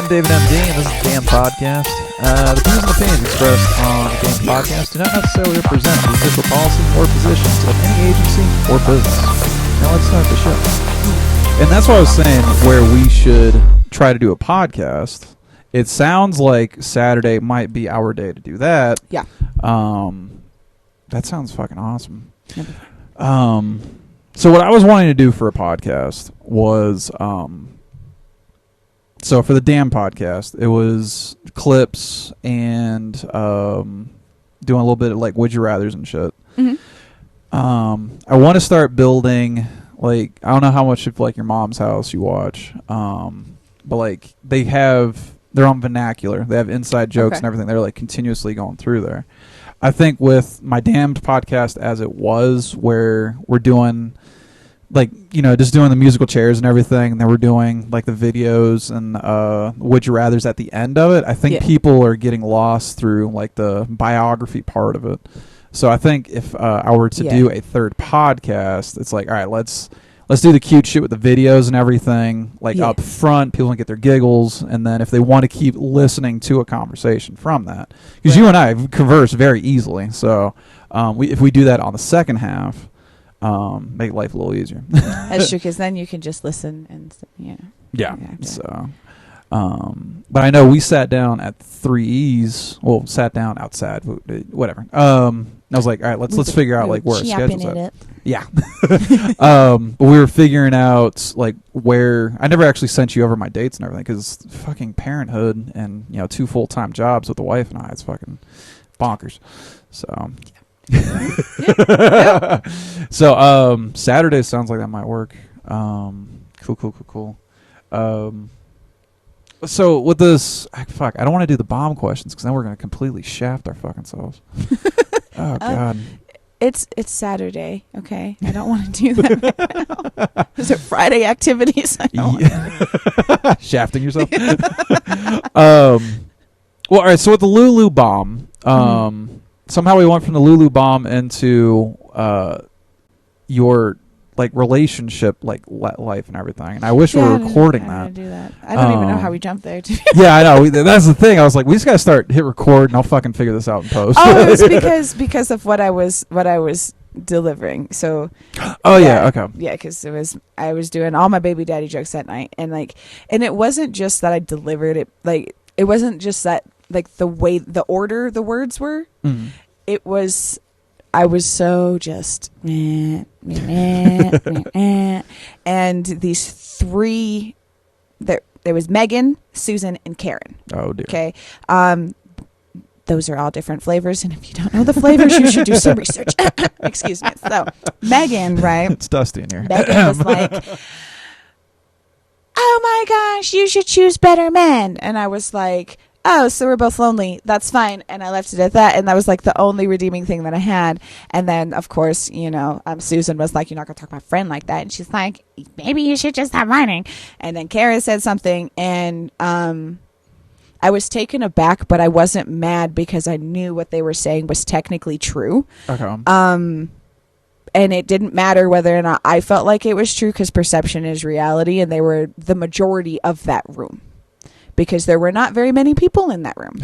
I'm David MD, and this is the DAMD Podcast. The views and opinions expressed on the DAMD Podcast do not necessarily represent the official policies or positions of any agency or business. Now let's start the show. And that's what I was saying, where we should try to do a podcast. It sounds like Saturday might be our day to do that. Yeah. That sounds fucking awesome. So what I was wanting to do for a podcast was... So for the DAMD Podcast, it was clips and doing a little bit of like would you rathers and shit. Mm-hmm. I want to start building, like, I don't know how much of like your mom's house you watch, but like they're on vernacular. They have inside jokes and everything. They're like continuously going through there. I think with my DAMD Podcast as it was, where we're doing like, you know, just doing the musical chairs and everything, and then we're doing like the videos and would you rathers at the end of it. I think people are getting lost through like the biography part of it. So I think if I were to do a third podcast, it's like, all right, let's do the cute shit with the videos and everything, like up front, people can get their giggles, and then if they want to keep listening to a conversation from that, because you and I converse very easily, so if we do that on the second half, make life a little easier. That's true, because then you can just listen and yeah. So, but I know we sat down at 3E's. Well, sat down outside, whatever. I was like, all right, let's figure out like where our schedule's at. Yeah. But we were figuring out like where. I never actually sent you over my dates and everything because fucking parenthood and 2 full-time jobs with the wife and I. It's fucking bonkers. So. So Saturday sounds like that might work. Cool. So with this, I don't want to do the bomb questions because then we're going to completely shaft our fucking selves. Oh god. It's Saturday, okay? I don't want to do that right now. Is it Friday activities? I don't shafting yourself. Well, all right. So with the Lulu bomb, somehow we went from the Lulu bomb into your like relationship, like life and everything. And I wish we were recording that. Do that. I don't even know how we jumped there. Yeah, I know. That's the thing. I was like, we just gotta hit record, and I'll fucking figure this out in post. Oh, it was because of what I was delivering. So. Oh yeah. Okay. Yeah, because I was doing all my baby daddy jokes that night, and it wasn't just that I delivered it. Like, it wasn't just that. Like the way the order the words were, it was. I was so just, and these three. There was Megan, Susan, and Karen. Oh dear. Okay, those are all different flavors, and if you don't know the flavors, you should do some research. Excuse me. So Megan, right? It's dusty in here. Megan was like, "Oh my gosh, you should choose better men," and I was like, oh, so we're both lonely. That's fine. And I left it at that. And that was like the only redeeming thing that I had. And then, of course, Susan was like, you're not going to talk to my friend like that. And she's like, maybe you should just stop whining. And then Kara said something. And I was taken aback, but I wasn't mad because I knew what they were saying was technically true. Okay. And it didn't matter whether or not I felt like it was true because perception is reality. And they were the majority of that room. Because there were not very many people in that room.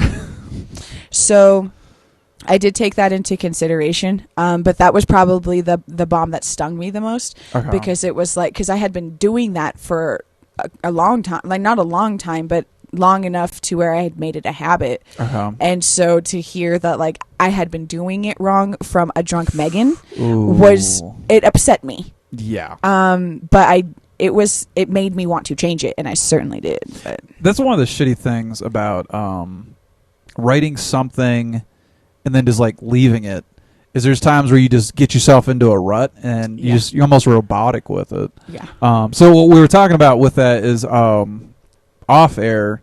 So I did take that into consideration. But that was probably the bomb that stung me the most. Because it was like, because I had been doing that for a long time. Like, not a long time, but long enough to where I had made it a habit. And so to hear that, like, I had been doing it wrong from a drunk Megan it upset me. Yeah. But it made me want to change it, and I certainly did. But. That's one of the shitty things about writing something and then just like leaving it is there's times where you just get yourself into a rut and you're almost robotic with it. Yeah. So what we were talking about with that is off air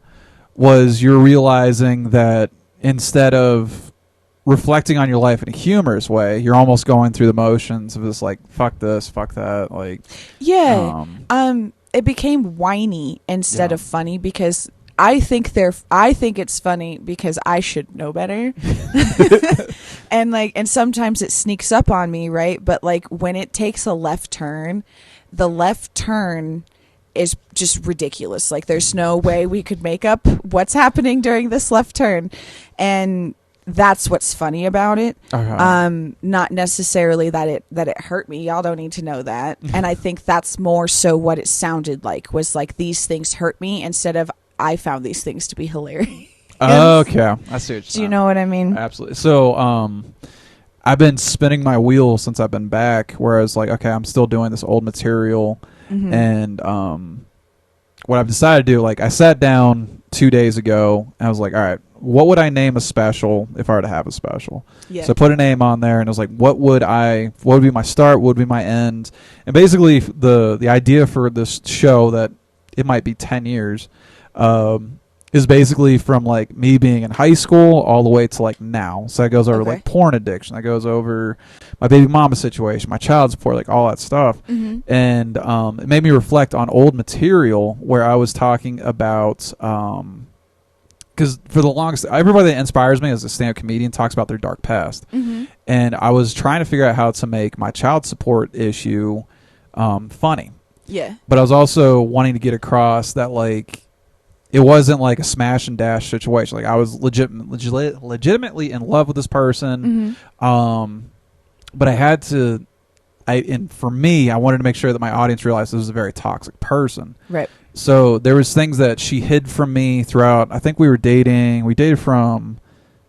was you're realizing that instead of reflecting on your life in a humorous way, you're almost going through the motions of this, like, fuck this, fuck that, like. Yeah. It became whiny instead of funny because I think it's funny because I should know better. and sometimes it sneaks up on me, right? But like when it takes a left turn, the left turn is just ridiculous. Like, there's no way we could make up what's happening during this left turn. And that's what's funny about it. Not necessarily that it hurt me. Y'all don't need to know that. And I think that's more so what it sounded like, was like, these things hurt me, instead of I found these things to be hilarious. Okay, I see what you're saying. Do you know what I mean? Absolutely. So, I've been spinning my wheel since I've been back, where I was like, okay, I'm still doing this old material. And what I've decided to do, like, I sat down 2 days ago and I was like, all right, what would I name a special if I were to have a special? Yeah. So I put a name on there and I was like, what would be my start? What would be my end? And basically the idea for this show, that it might be 10 years, is basically from like me being in high school all the way to like now. So that goes over like porn addiction. That goes over my baby mama situation, my child support, like all that stuff. And it made me reflect on old material where I was talking about, because for the longest, everybody that inspires me as a stand-up comedian talks about their dark past. And I was trying to figure out how to make my child support issue funny. Yeah. But I was also wanting to get across that, like, it wasn't like a smash and dash situation. Like, I was legitimately in love with this person. But I had to, and for me, I wanted to make sure that my audience realized this was a very toxic person. Right. So there was things that she hid from me throughout. I think we were dating. We dated from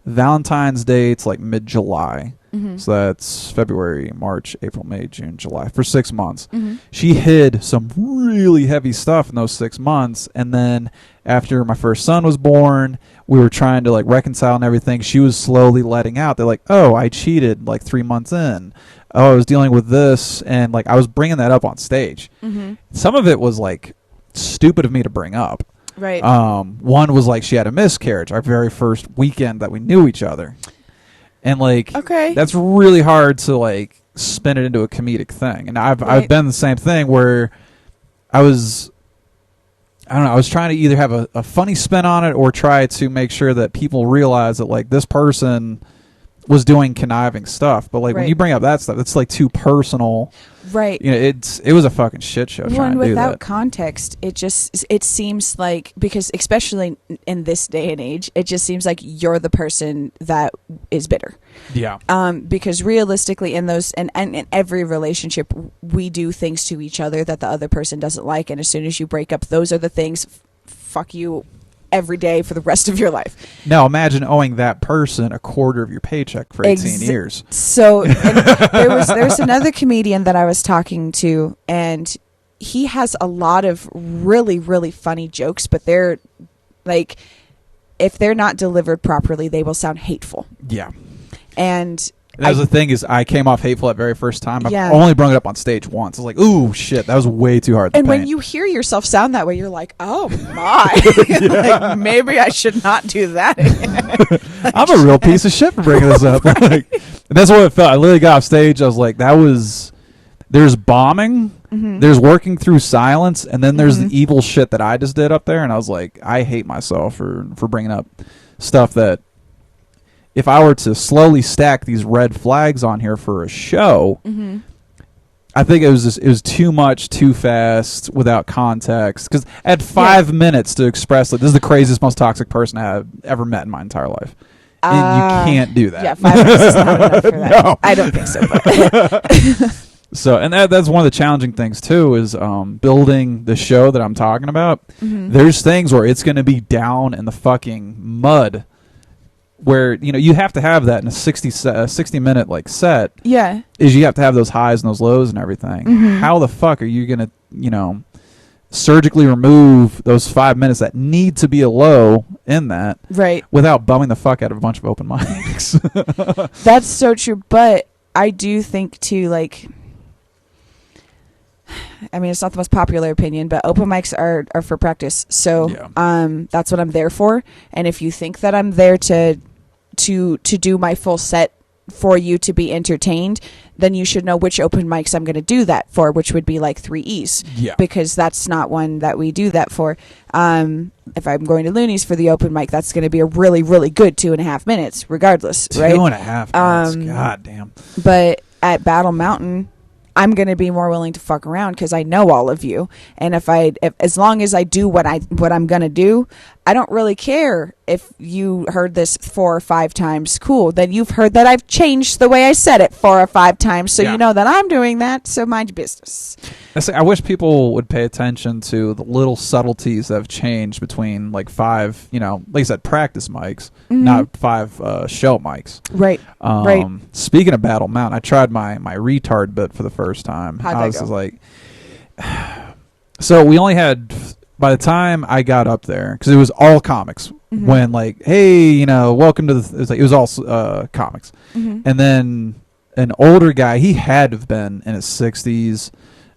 Valentine's Day to like mid-July. So that's February, March, April, May, June, July, for 6 months. She hid some really heavy stuff in those 6 months. And then after my first son was born, we were trying to like reconcile and everything. She was slowly letting out. They're like, oh, I cheated like 3 months in. Oh, I was dealing with this. And like, I was bringing that up on stage. Some of it was like stupid of me to bring up. Right. One was like, she had a miscarriage our very first weekend that we knew each other. And like, that's really hard to like spin it into a comedic thing. And I've been the same thing where I was trying to either have a funny spin on it or try to make sure that people realize that like this person was doing conniving stuff. But like when you bring up that stuff, it's like too personal. Right. You know, it was a fucking shit show. Well, without context, it seems like, because especially in this day and age, it just seems like you're the person that is bitter. Yeah. Because realistically, in those and in every relationship, we do things to each other that the other person doesn't like, and as soon as you break up, those are the things. Fuck you. Every day for the rest of your life. Now imagine owing that person a quarter of your paycheck for 18 years. So there was another comedian that I was talking to, and he has a lot of really, really funny jokes, but they're like, if they're not delivered properly, they will sound hateful. Yeah. And that was the thing, is I came off hateful that very first time. I've only brought it up on stage once. I was like, ooh, shit, that was way too hard to paint. And when you hear yourself sound that way, you're like, oh, my. Like, maybe I should not do that again. I'm a real piece of shit for bringing this up. And that's what it felt. I literally got off stage. I was like, there's bombing, there's working through silence, and then there's the evil shit that I just did up there. And I was like, I hate myself for bringing up stuff that, if I were to slowly stack these red flags on here for a show, I think it was too much, too fast, without context. Because I had 5 minutes to express, like, this is the craziest, most toxic person I have ever met in my entire life. And you can't do that. Yeah, 5 minutes is not enough for that. No. I don't think so. But so, and that's one of the challenging things, too, is building the show that I'm talking about. There's things where it's going to be down in the fucking mud, where, you know, you have to have that in a 60 minute like set. Yeah. Is you have to have those highs and those lows and everything. How the fuck are you going to, you know, surgically remove those 5 minutes that need to be a low in that, right, without bumming the fuck out of a bunch of open mics? That's so true. But I do think too, like, I mean, it's not the most popular opinion, but open mics are for practice. So that's what I'm there for. And if you think that I'm there to do my full set for you to be entertained, then you should know which open mics I'm going to do that for, which would be like 3Es. Yeah. Because that's not one that we do that for. If I'm going to Looney's for the open mic, that's going to be a really, really good 2.5 minutes, regardless, right? 2.5 minutes, god damn. But at Battle Mountain, I'm going to be more willing to fuck around because I know all of you. And if as long as I do what I'm going to do, I don't really care if you heard this 4 or 5 times. Cool. Then you've heard that I've changed the way I said it 4 or 5 times. So you know that I'm doing that. So mind your business. I wish people would pay attention to the little subtleties that have changed between like 5, like you said, practice mics, not 5 show mics. Right. Right. Speaking of Battle Mountain, I tried my retard bit for the first time. How'd that go? Like, so we only had, by the time I got up there, because it was all comics. When like, hey, welcome to it was all comics, and then an older guy, he had to have been in his 60s.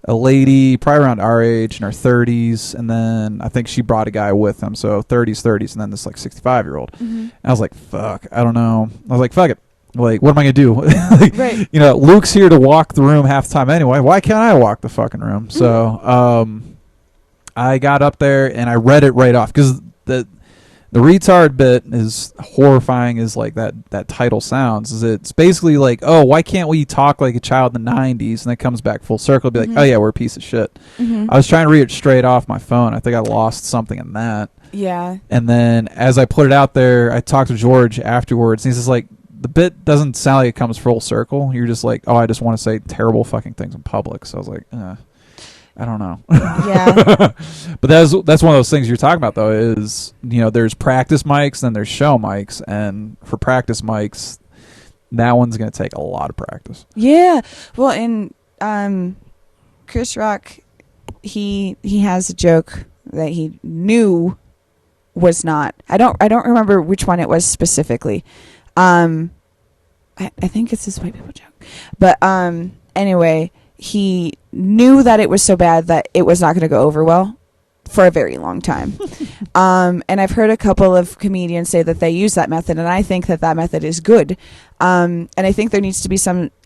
A lady, probably around our age, in her 30s, and then I think she brought a guy with him, so 30s, and then this like 65-year-old. And I was like, fuck, I don't know. I was like, fuck it. Like, what am I gonna do? Like, right. Luke's here to walk the room half the time anyway. Why can't I walk the fucking room? So, I got up there and I read it right off because the retard bit is horrifying as like that title sounds. Is it's basically like, oh, why can't we talk like a child in the 90s? And it comes back full circle. Be like, oh yeah, we're a piece of shit. I was trying to read it straight off my phone. I think I lost something in that. Yeah. And then as I put it out there, I talked to George afterwards. And he's just like, the bit doesn't sound like it comes full circle. You're just like, oh, I just want to say terrible fucking things in public. So I was like, I don't know. Yeah. But that's one of those things you're talking about, though, is, there's practice mics, then there's show mics. And for practice mics, that one's going to take a lot of practice. Yeah. Well, and Chris Rock, he has a joke that he knew was not. I don't remember which one it was specifically. I think it's his white people joke. But anyway, he knew that it was so bad that it was not going to go over well for a very long time. And I've heard a couple of comedians say that they use that method, and I think that method is good. And I think there needs to be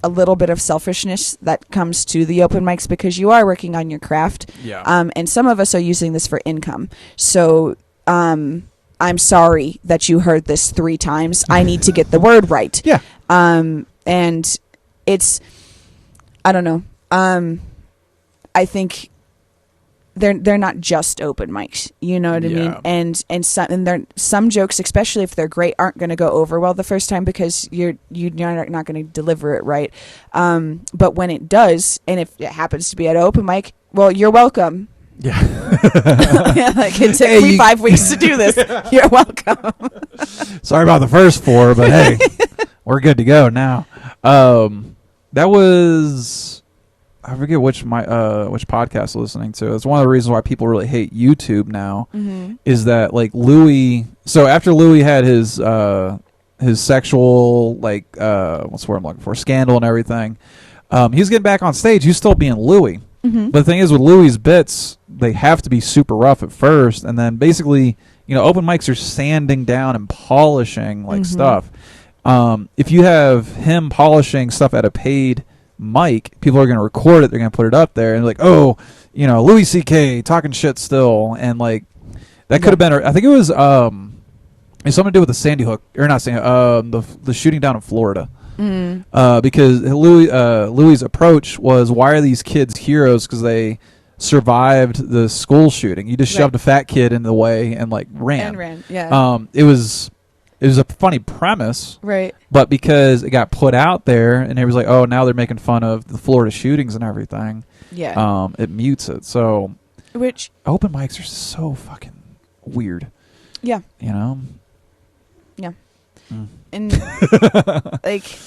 a little bit of selfishness that comes to the open mics because you are working on your craft. Yeah. And some of us are using this for income. So I'm sorry that you heard this 3 times. I need to get the word right. Yeah. And it's, I don't know. I think they're not just open mics, you know what I mean? And some jokes, especially if they're great, aren't going to go over well the first time because you're not going to deliver it right. But when it does, and if it happens to be at an open mic, well, you're welcome. Yeah. Like it took me 5 weeks to do this. You're welcome. Sorry about the first 4, but hey, we're good to go now. That was, I forget which podcast I'm listening to. It's one of the reasons why people really hate YouTube now. Is that like Louis? So after Louis had his sexual what's the word I'm looking for, scandal and everything, he was getting back on stage. He was still being Louis. But the thing is, with Louis' bits, they have to be super rough at first, and then basically, open mics are sanding down and polishing stuff. If you have him polishing stuff at a paid mic, people are going to record it. They're going to put it up there, and like, oh, Louis C.K. talking shit still, and like that could have been. I think it was it's something to do with the Sandy Hook, or not Sandy, the shooting down in Florida. Because Louis' approach was, why are these kids heroes? Because they survived the school shooting. You just shoved a fat kid in the way and ran. Yeah. It was a funny premise, right? But because it got put out there and it was like, oh, now they're making fun of the Florida shootings and everything. Yeah. It mutes it. So, which open mics are so fucking weird. Yeah. Yeah. And like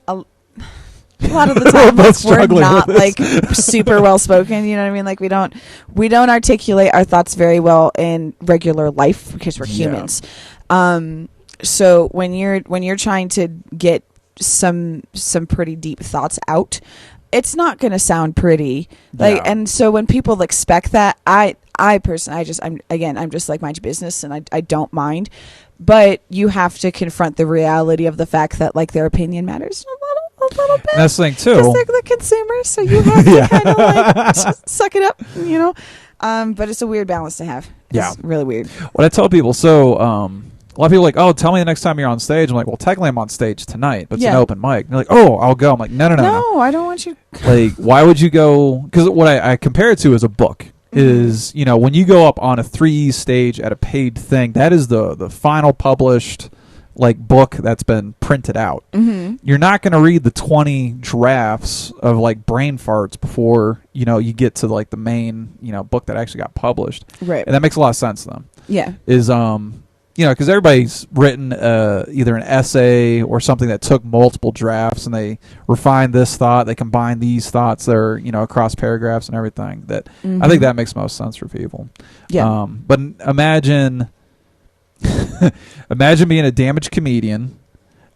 a lot of the time we're not super well spoken, you know what I mean? Like we don't articulate our thoughts very well in regular life because we're humans. So when you're trying to get some pretty deep thoughts out, it's not going to sound pretty. And so when people expect that, I personally, I'm just like, mind your business, and I don't mind. But you have to confront the reality of the fact that their opinion matters a little bit. And that's the thing too. Because they're the consumer, so you have to kind of just suck it up, But it's a weird balance to have. It's really weird. What I tell people, so a lot of people are like, oh, tell me the next time you're on stage. I'm like, well, technically I'm on stage tonight, but it's an Yeah. open mic. And they're like, oh, I'll go. I'm like, no. No, I don't want you. Like, why would you go? Because what I compare it to is a book. Is, you know, when you go up on a 3E stage at a paid thing, that is the final published like book that's been printed out. Mm-hmm. You're not going to read the 20 drafts of like brain farts before, you know, you get to like the main, you know, book that actually got published. Right. And that makes a lot of sense to them. Yeah. Is you know, because everybody's written either an essay or something that took multiple drafts and they refine this thought, they combine these thoughts that are, you know, across paragraphs and everything. That I think that makes most sense for people. Yeah. But imagine imagine being a damaged comedian.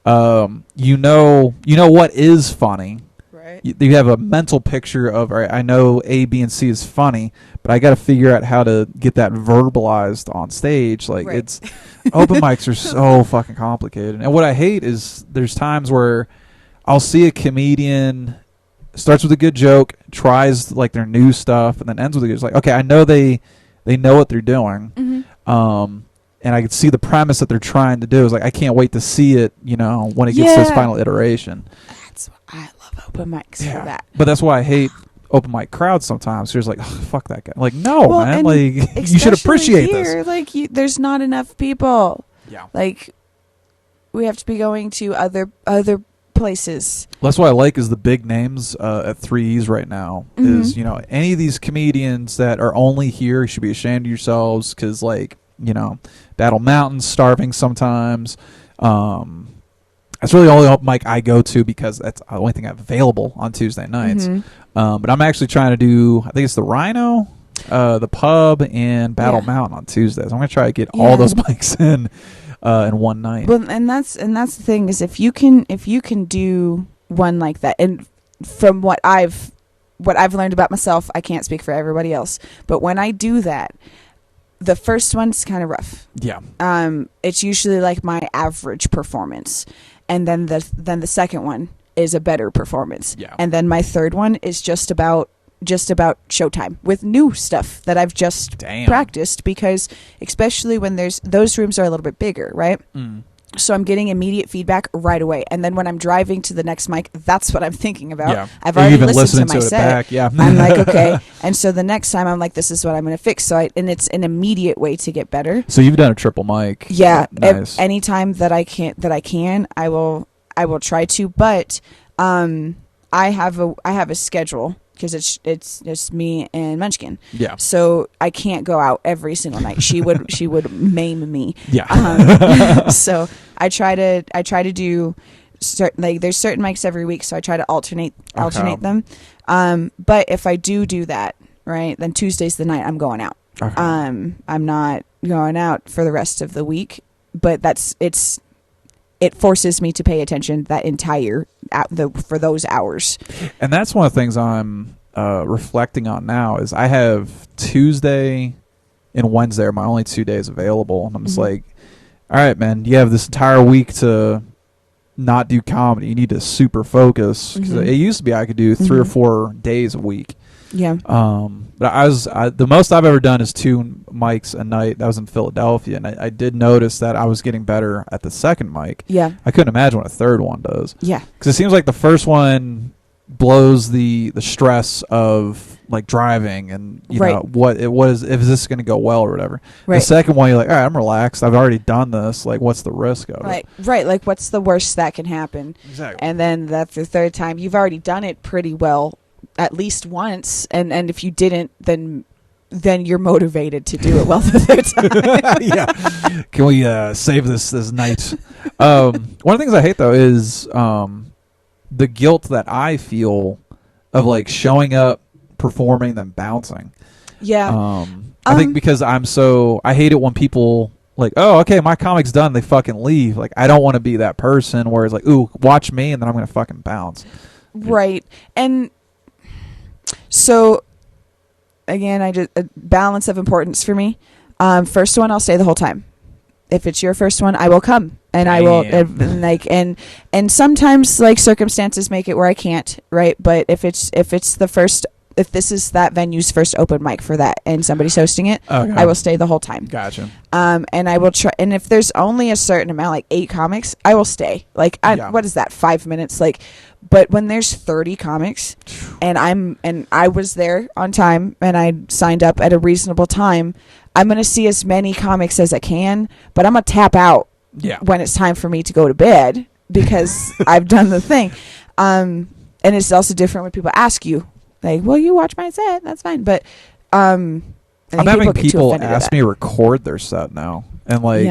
You know what is funny. Right. You have a mental picture of, all right, I know A, B, and C is funny, but I got to figure out how to get that verbalized on stage. Like, Right. it's open mics are so fucking complicated. And what I hate is there's times where I'll see a comedian starts with a good joke, tries like their new stuff, and then ends with a good. It's like, okay, I know they know what they're doing. Mm-hmm. And I can see the premise that they're trying to do. Is like, I can't wait to see it, you know, when it gets to its final iteration. That's why I love open mics for that. But that's why I hate open mic crowds sometimes. You're just like, oh, fuck that guy. Like, no, Well, man. and Like, you should appreciate here, this. Like, there's not enough people. Yeah. Like, we have to be going to other places. Well, that's what I like is the big names at 3Es right now. Is, you know, any of these comedians that are only here, you should be ashamed of yourselves because, like, you know, Battle Mountain's starving sometimes. That's really the only open mic I go to because that's the only thing I have available on Tuesday nights. But I'm actually trying to do, I think it's the Rhino, the Pub, and Battle Mountain on Tuesdays. I'm going to try to get all those mics in one night. Well, and that's the thing is if you can do one like that, and from what I've learned about myself, I can't speak for everybody else, but when I do that, the first one's kind of rough. Yeah. It's usually like my average performance, and then the second one is a better performance. Yeah. And then my third one is just about showtime with new stuff that I've just practiced, because especially when those rooms are a little bit bigger, right? So I'm getting immediate feedback right away, and then when I'm driving to the next mic, that's what I'm thinking about. Yeah. I've already even listened to my set. Back. Yeah. I'm like, okay, and so the next time I'm like, this is what I'm going to fix. And it's an immediate way to get better. So you've done a triple mic. Yeah. Nice. Anytime that I can, I will try to. But I have a schedule because it's just me and Munchkin. Yeah. So I can't go out every single night. She would maim me. Yeah. So I try to do there's certain mics every week, so I try to alternate them. But if I do that, right, then Tuesday's the night I'm going out. Okay. I'm not going out for the rest of the week, but it forces me to pay attention that entire for those hours. And that's one of the things I'm reflecting on now is I have Tuesday and Wednesday are my only 2 days available, and I'm just like, all right, man, you have this entire week to not do comedy. You need to super focus, because it used to be I could do 3 or 4 days a week. Yeah. But the most I've ever done is 2 mics a night. That was in Philadelphia, and I did notice that I was getting better at the second mic. Yeah. I couldn't imagine what a third one does. Yeah. Because it seems like the first one blows the stress of like driving and you know what is if this going to go well or whatever. The second one, you're like, all right, I'm relaxed. I've already done this. Like, what's the risk of it? Right. Like, what's the worst that can happen? Exactly. And then that's the third time. You've already done it pretty well at least once, and if you didn't, then you're motivated to do it well the third time. Yeah. Can we save this night? One of the things I hate though is the guilt that I feel of like showing up, performing, then bouncing. Yeah. I think because I hate it when people like, oh, okay, my comic's done, they fucking leave. Like, I don't want to be that person where it's like, ooh, watch me, and then I'm gonna fucking bounce. Right. And so again, I just a balance of importance for me. First one, I'll stay the whole time. If it's your first one, I will come, and I will and sometimes like circumstances make it where I can't, right? But if it's the first if this is that venue's first open mic for that and somebody's hosting it, Okay. I will stay the whole time. Gotcha. And I will try. And if there's only a certain amount, like 8 comics, I will stay. Like, what is that? 5 minutes? Like, but when there's 30 comics, and I was there on time, and I signed up at a reasonable time, I'm gonna see as many comics as I can. But I'm gonna tap out when it's time for me to go to bed because I've done the thing. And it's also different when people ask you, like, "Well, you watch my set? That's fine." But I'm having people ask me to record their set now. And like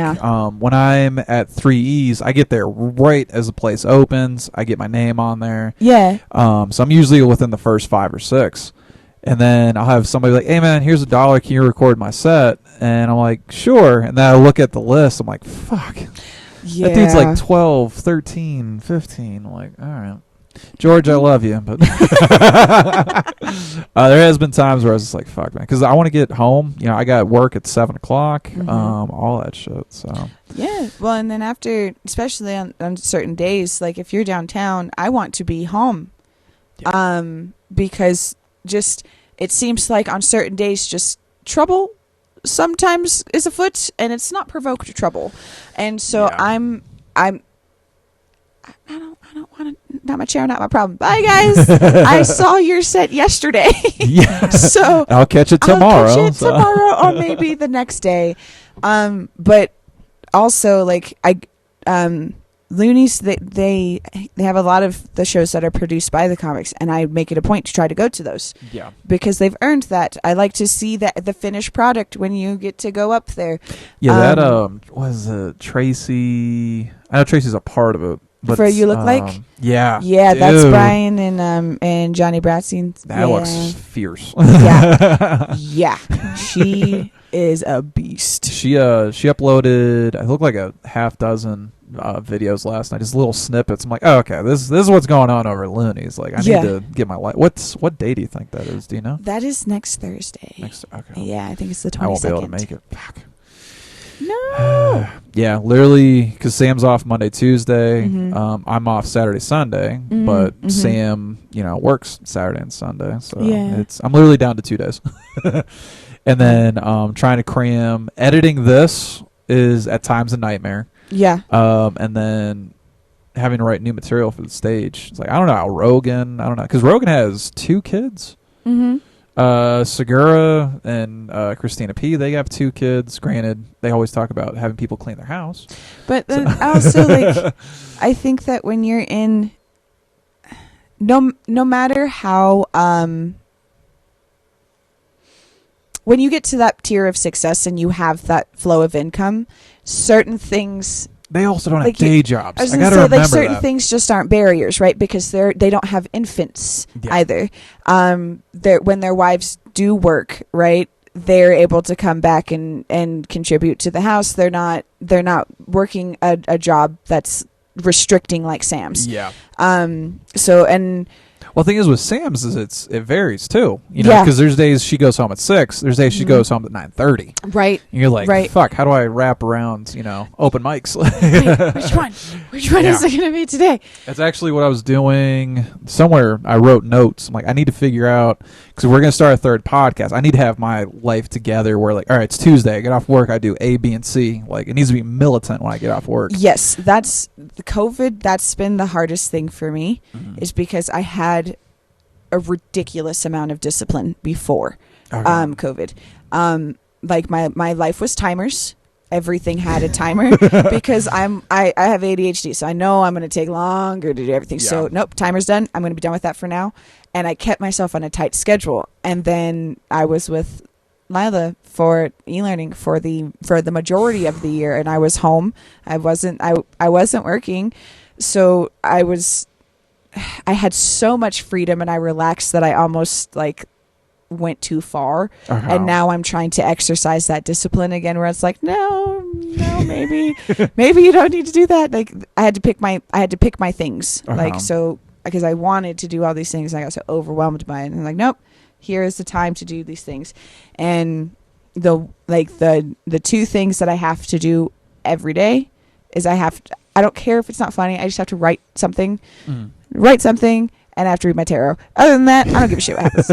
when I'm at 3E's, I get there right as the place opens. I get my name on there. Yeah. So I'm usually within the first 5 or 6. And then I'll have somebody like, "Hey man, here's $1. Can you record my set?" And I'm like, "Sure." And then I look at the list. I'm like, "Fuck." Yeah. That dude's like 12, 13, 15. I'm like, all right. George, I love you, but there has been times where I was just like, "Fuck, man," because I want to get home. You know, I got work at 7 o'clock, all that shit. So yeah, well, and then after, especially on certain days, like if you're downtown, I want to be home, because just it seems like on certain days, just trouble sometimes is afoot, and it's not provoked trouble, and so I don't want to. Not my chair, not my problem. Bye, guys. I saw your set yesterday. Yeah. So I'll catch it tomorrow. Or maybe the next day. But also, like Loonies, they have a lot of the shows that are produced by the comics, and I make it a point to try to go to those. Yeah. Because they've earned that. I like to see the finished product when you get to go up there. Yeah, that was Tracy. I know Tracy's a part of it. But For You Look Like? Yeah. Yeah, that's Brian and Johnny Bratstein. That looks fierce. Yeah. Yeah. She is a beast. She uploaded, I look like a half dozen videos last night, just little snippets. I'm like, oh, okay, this is what's going on over at Looney's. Like, I need to get my life. What day do you think that is? Do you know? That is next Thursday. Okay. Yeah, I think it's the 22nd. I won't be able to make it. Fuck. No. Yeah, literally, because Sam's off Monday, Tuesday. I'm off Saturday, Sunday, but Sam, works Saturday and Sunday. So I'm literally down to 2 days. And then trying to cram. Editing this is at times a nightmare. Yeah. And then having to write new material for the stage. It's like, I don't know how Rogan, because Rogan has 2 kids. Segura and Christina P, they have 2 kids. Granted, they always talk about having people clean their house. But then also, like, I think that when you're in, no matter how, when you get to that tier of success and you have that flow of income, certain things... They also don't have day jobs. I gotta remember like certain things just aren't barriers, right? Because they don't have infants either. When their wives do work, right, they're able to come back and contribute to the house. They're not working a job that's restricting like Sam's. Yeah. Well, the thing is with Sam's is it varies too, because there's days she goes home at 6, there's days she goes home at 9:30. Right. And you're like, fuck, how do I wrap around, open mics? Wait, which one? Which one is it going to be today? That's actually what I was doing. Somewhere I wrote notes. I'm like, I need to figure out, because we're going to start a 3rd podcast. I need to have my life together where, like, all right, it's Tuesday. I get off work. I do A, B, and C. Like, it needs to be militant when I get off work. Yes, that's the COVID. That's been the hardest thing for me is because I had a ridiculous amount of discipline before COVID. Like my life was timers. Everything had a timer because I have ADHD, so I know I'm going to take longer to do everything. Yeah. So nope, timer's done. I'm going to be done with that for now. And I kept myself on a tight schedule. And then I was with Lila for e-learning for the majority of the year, and I was home. I wasn't working, so I had so much freedom and I relaxed that I almost like went too far. And now I'm trying to exercise that discipline again where it's like, no, maybe you don't need to do that. Like I had to pick my things. Like, so because I wanted to do all these things, I got so overwhelmed by it. And I'm like, nope, here is the time to do these things. And the 2 things that I have to do every day is I don't care if it's not funny. I just have to write something. and I have to read my tarot. Other than that, I don't give a shit what happens.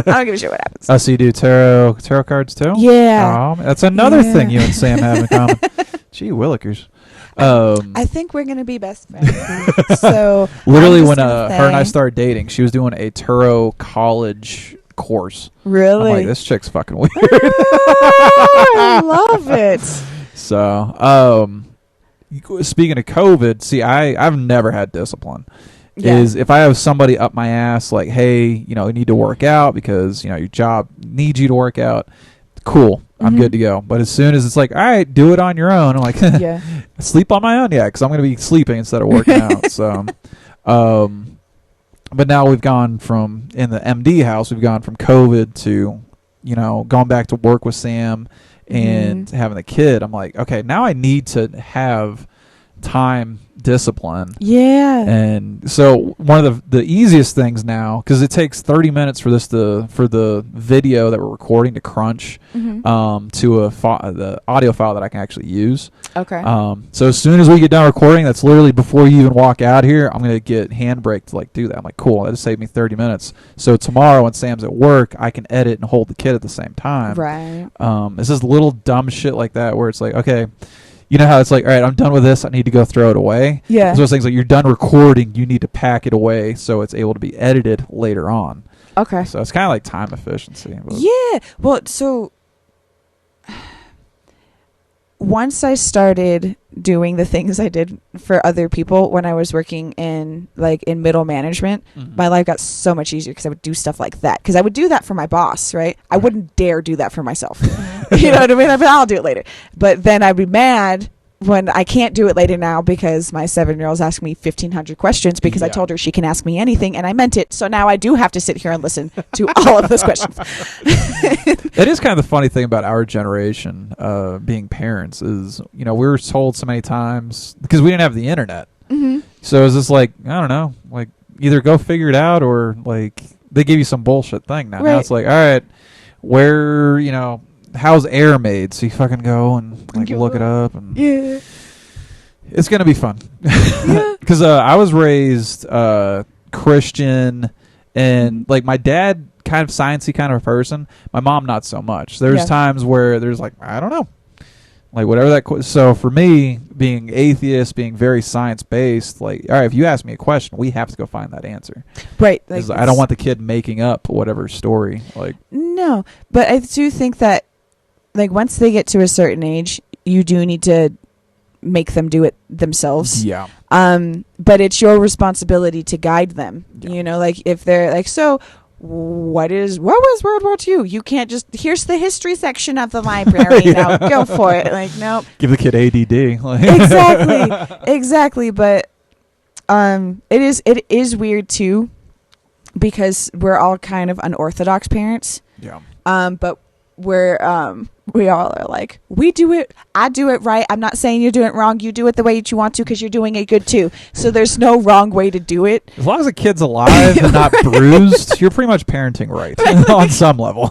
Oh, so you do tarot cards too? Yeah. That's another thing you and Sam have in common. Gee willikers. I think we're gonna be best friends. So literally, when her and I started dating, she was doing a tarot college course. Really? I'm like, this chick's fucking weird. I love it. So, speaking of COVID, see, I've never had discipline. Yeah. Is if I have somebody up my ass, like, hey, you need to work out because your job needs you to work out. Cool, I'm good to go. But as soon as it's like, all right, do it on your own, I'm like, yeah, sleep on my own, yeah, because I'm going to be sleeping instead of working out. So, but now we've gone from, in the MD house, we've gone from COVID to, going back to work with Sam and having the kid. I'm like, okay, now I need to have time discipline. Yeah. And so one of the easiest things now, because it takes 30 minutes for the video that we're recording to crunch to the audio file that I can actually use. Okay. So as soon as we get done recording, that's literally before you even walk out here, I'm going to get handbrake to do that. I'm like, cool, that just saved me 30 minutes. So tomorrow when Sam's at work, I can edit and hold the kid at the same time. Right. It's just little dumb shit like that where it's like, okay, you know how it's like, all right, I'm done with this, I need to go throw it away. Yeah. So those things like, you're done recording, you need to pack it away so it's able to be edited later on. Okay. So it's kind of like time efficiency. Yeah. Well, so once I started doing the things I did for other people when I was working in middle management, my life got so much easier because I would do stuff like that. Because I would do that for my boss, right? I wouldn't dare do that for myself. You know what I mean? I'll do it later. But then I'd be mad when I can't do it later now because my 7-year-old's asking me 1,500 questions because I told her she can ask me anything and I meant it. So now I do have to sit here and listen to all of those questions. That is kind of the funny thing about our generation being parents is, we were told so many times because we didn't have the internet. So it's just like, I don't know, like either go figure it out or like they give you some bullshit thing now. Right. Now it's like, all right, where, how's air made? So you fucking go and look it up, and it's gonna be fun. Because I was raised Christian, and like my dad, kind of sciencey kind of a person. My mom, not so much. There's times where there's like, I don't know, like whatever that. So for me, being atheist, being very science based, like, all right, if you ask me a question, we have to go find that answer. Right. Like, I don't want the kid making up whatever story. Like, no, but I do think that, like, once they get to a certain age, you do need to make them do it themselves. Yeah. But it's your responsibility to guide them. Yeah. Like if they're like, so what was World War II? You can't just, here's the history section of the library. Now go for it. Like, nope. Give the kid ADD. Exactly. But it is weird too, because we're all kind of unorthodox parents. Yeah. But we all are like, I do it right. I'm not saying you're doing it wrong. You do it the way that you want to because you're doing it good too. So there's no wrong way to do it. As long as the kid's alive and not bruised, you're pretty much parenting right on some level.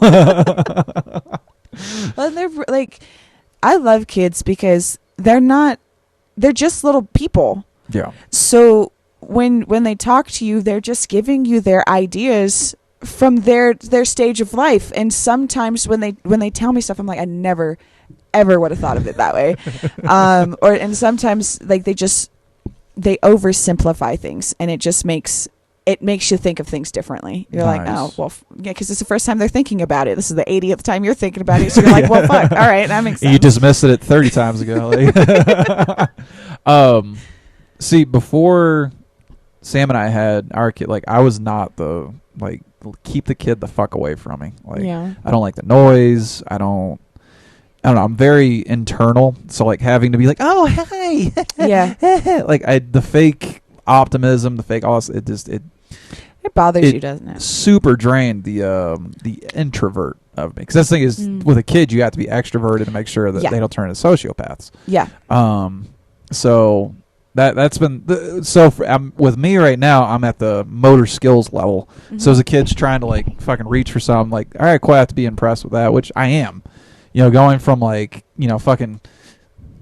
Well, they're like, I love kids because they're just little people. Yeah. So when they talk to you, they're just giving you their ideas from their stage of life. And sometimes when they tell me stuff, I'm like, I never ever would have thought of it that way. And sometimes like they oversimplify things, and it just makes you think of things differently. You're like, oh well, yeah, because it's the first time they're thinking about it. This is the 80th time you're thinking about it, so you're like, well, fuck, all right, that makes sense. You dismissed it 30 times ago. See, before Sam and I had our kid, like, I was not the keep the kid the fuck away from me. Like, yeah. I don't like the noise. I don't know. I'm very internal, so like having to be like, oh, hey, yeah, like the fake optimism, the fake all it bothers you, doesn't it? Super drained the introvert of me, because that's the thing is with a kid you have to be extroverted to make sure that they don't turn into sociopaths. Yeah. So. That's been with me right now. I'm at the motor skills level. Mm-hmm. So as a kid's trying to like fucking reach for something, like, all right, cool, I have to be impressed with that, which I am. Going from like fucking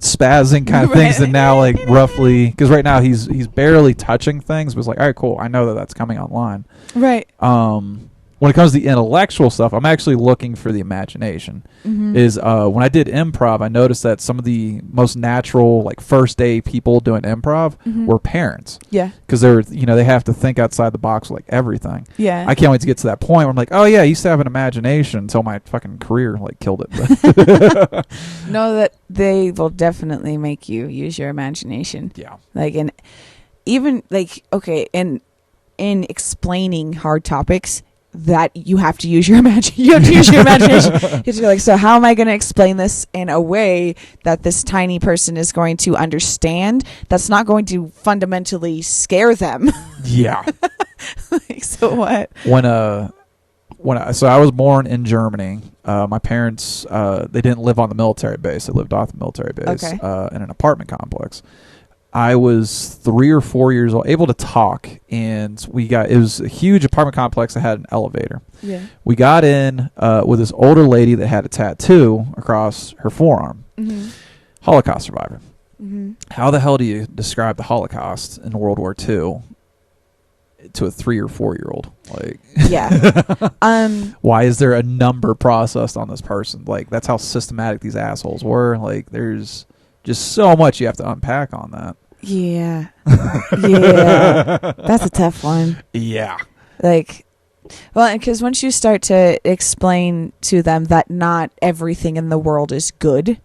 spazzing kind of things, and now like roughly, because right now he's barely touching things, but it's like, all right, cool, I know that that's coming online. Right. When it comes to the intellectual stuff, I'm actually looking for the imagination. Is when I did improv, I noticed that some of the most natural, like first day people doing improv were parents. Yeah. Because they're, they have to think outside the box with, like, everything. Yeah. I can't wait to get to that point where I'm like, oh yeah, I used to have an imagination until my fucking career like killed it. Know that they will definitely make you use your imagination. Yeah. Like, and even like, okay, in explaining hard topics, that you have to use your imagination. You have to use your imagination. You're like, so how am I going to explain this in a way that this tiny person is going to understand? That's not going to fundamentally scare them. Yeah. Like, so what? So I was born in Germany. My parents, they didn't live on the military base. They lived off the military base in an apartment complex. I was 3 or 4 years old, able to talk, and it was a huge apartment complex that had an elevator. Yeah. We got in with this older lady that had a tattoo across her forearm. Holocaust survivor. How the hell do you describe the Holocaust in World War II to a 3 or 4 year old? Like, yeah. Why is there a number processed on this person? Like, that's how systematic these assholes were. Like, there's just so much you have to unpack on that. Yeah. Yeah. That's a tough one. Yeah. Like, well, because once you start to explain to them that not everything in the world is good,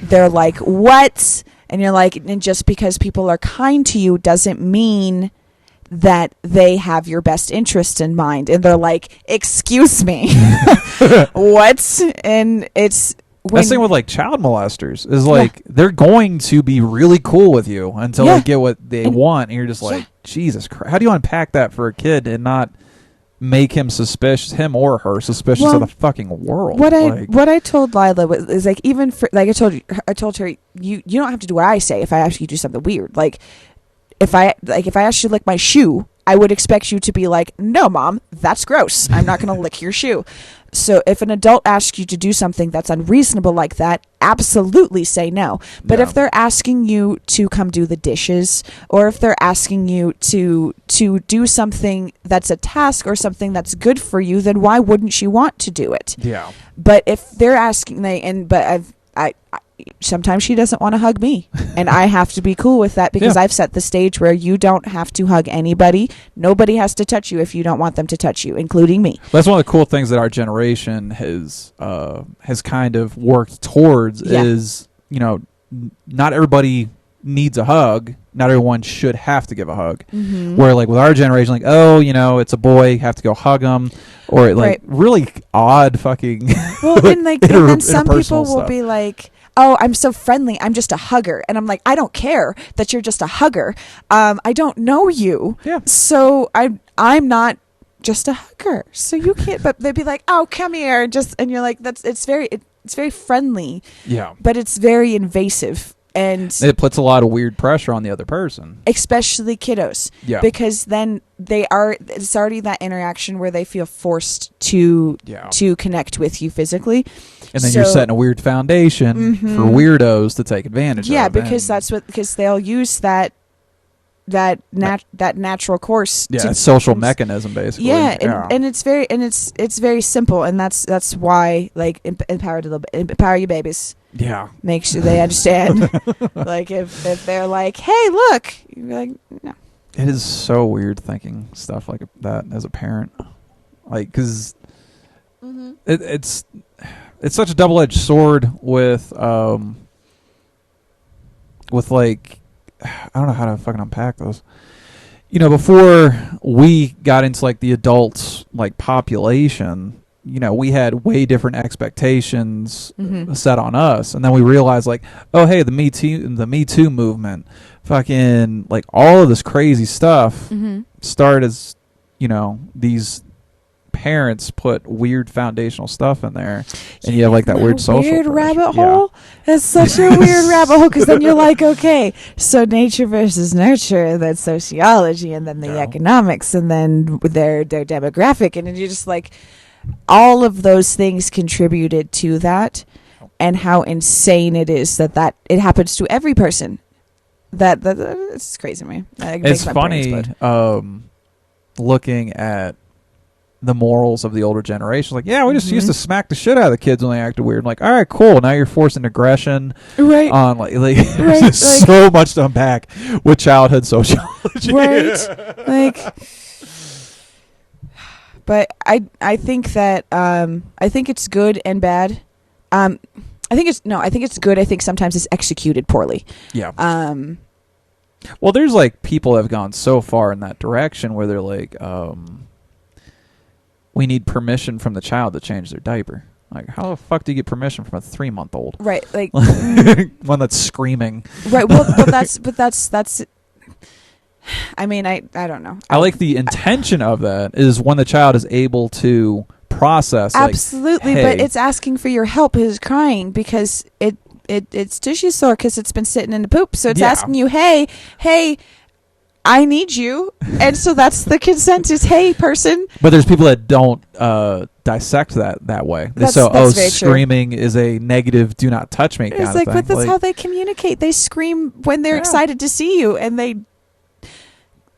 they're like, what? And you're like, and just because people are kind to you doesn't mean that they have your best interest in mind. And they're like, excuse me. What? And it's... That's the thing with like child molesters is like they're going to be really cool with you until they get what they want, and you're just like, Jesus Christ, how do you unpack that for a kid and not make him suspicious, him or her suspicious of the fucking world? What I told Lila is like, even for, like I told her you don't have to do what I say if I ask you to do something weird. Like if I asked you to lick my shoe, I would expect you to be like, no, Mom, that's gross. I'm not going to lick your shoe. So if an adult asks you to do something that's unreasonable like that, absolutely say no. But if they're asking you to come do the dishes, or if they're asking you to do something that's a task or something that's good for you, then why wouldn't you want to do it? Yeah. But if they're asking, sometimes she doesn't want to hug me, and I have to be cool with that because I've set the stage where you don't have to hug anybody. Nobody has to touch you if you don't want them to touch you, including me. That's one of the cool things that our generation has kind of worked towards is, not everybody needs a hug. Not everyone should have to give a hug. Where like with our generation, like, oh, it's a boy, you have to go hug him, or like really odd fucking. Well, and like, and then some people will be like, oh, I'm so friendly, I'm just a hugger. And I'm like, I don't care that you're just a hugger. I don't know you. Yeah. So I'm not just a hugger. So you can't, but they'd be like, oh, come here. And you're like, it's very friendly. Yeah. But it's very invasive. And it puts a lot of weird pressure on the other person, especially kiddos. Yeah. Because then it's already that interaction where they feel forced to connect with you physically. And then you're setting a weird foundation for weirdos to take advantage of. Yeah, because because they'll use that natural course. Yeah, social mechanism basically. Yeah, and it's very simple, and that's why like empower your babies. Yeah, make sure they understand. Like if they're like, hey, look, you're like, no. It is so weird thinking stuff like that as a parent, like because it's such a double-edged sword with like, I don't know how to fucking unpack those. Before we got into like the adult like population, we had way different expectations set on us, and then we realized like, oh hey, the Me Too movement, fucking like all of this crazy stuff started as these parents put weird foundational stuff in there, and you have like that weird social rabbit hole. It's such a weird rabbit hole, because then you're like, okay, so nature versus nurture, then sociology, and then the economics, and then their demographic, and then you're just like, all of those things contributed to that. and how insane it is that it happens to every person. That it's crazy to me. It's funny looking at the morals of the older generation. Like, yeah, we just used to smack the shit out of the kids when they acted weird. I'm like, all right, cool. Now you're forcing aggression on like there's so much to unpack with childhood sociology. Right. Like, but I think that I think it's good and bad. I think it's good. I think sometimes it's executed poorly. Yeah. Well, there's like people have gone so far in that direction where they're like, we need permission from the child to change their diaper. Like, how the fuck do you get permission from a 3-month-old? Right. Like one that's screaming. Right. Well, that's. I mean, I don't know. I like the intention of that is when the child is able to process. Absolutely, like, hey, but it's asking for your help. It's crying because it's tissue sore because it's been sitting in the poop. So it's asking you, hey, I need you. And so that's the consent is, hey, person. But there's people that don't dissect that way. That's screaming is a negative, do not touch me kind of thing. But that's how they communicate. They scream when they're excited to see you, and they...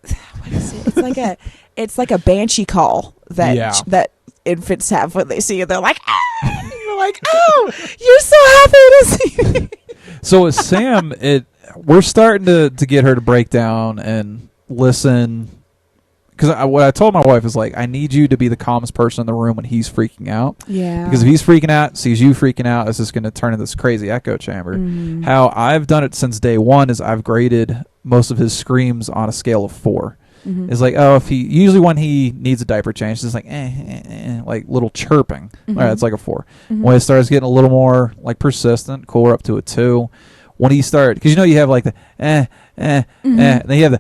What is it? It's like a banshee call that infants have when they see you. They're like, ah! And you're like, oh, you're so happy to see me. So with Sam, we're starting to get her to break down and listen. Because what I told my wife is like, I need you to be the calmest person in the room when he's freaking out. Yeah. Because if he's freaking out, sees you freaking out, it's just going to turn into this crazy echo chamber. Mm-hmm. How I've done it since day one is I've graded most of his screams on a scale of 4. Mm-hmm. It's like, oh, when he needs a diaper change, it's like, like little chirping. Mm-hmm. All right, it's like a 4. Mm-hmm. When it starts getting a little more like persistent, cooler up to a 2. When he started, because you have like the and then you have the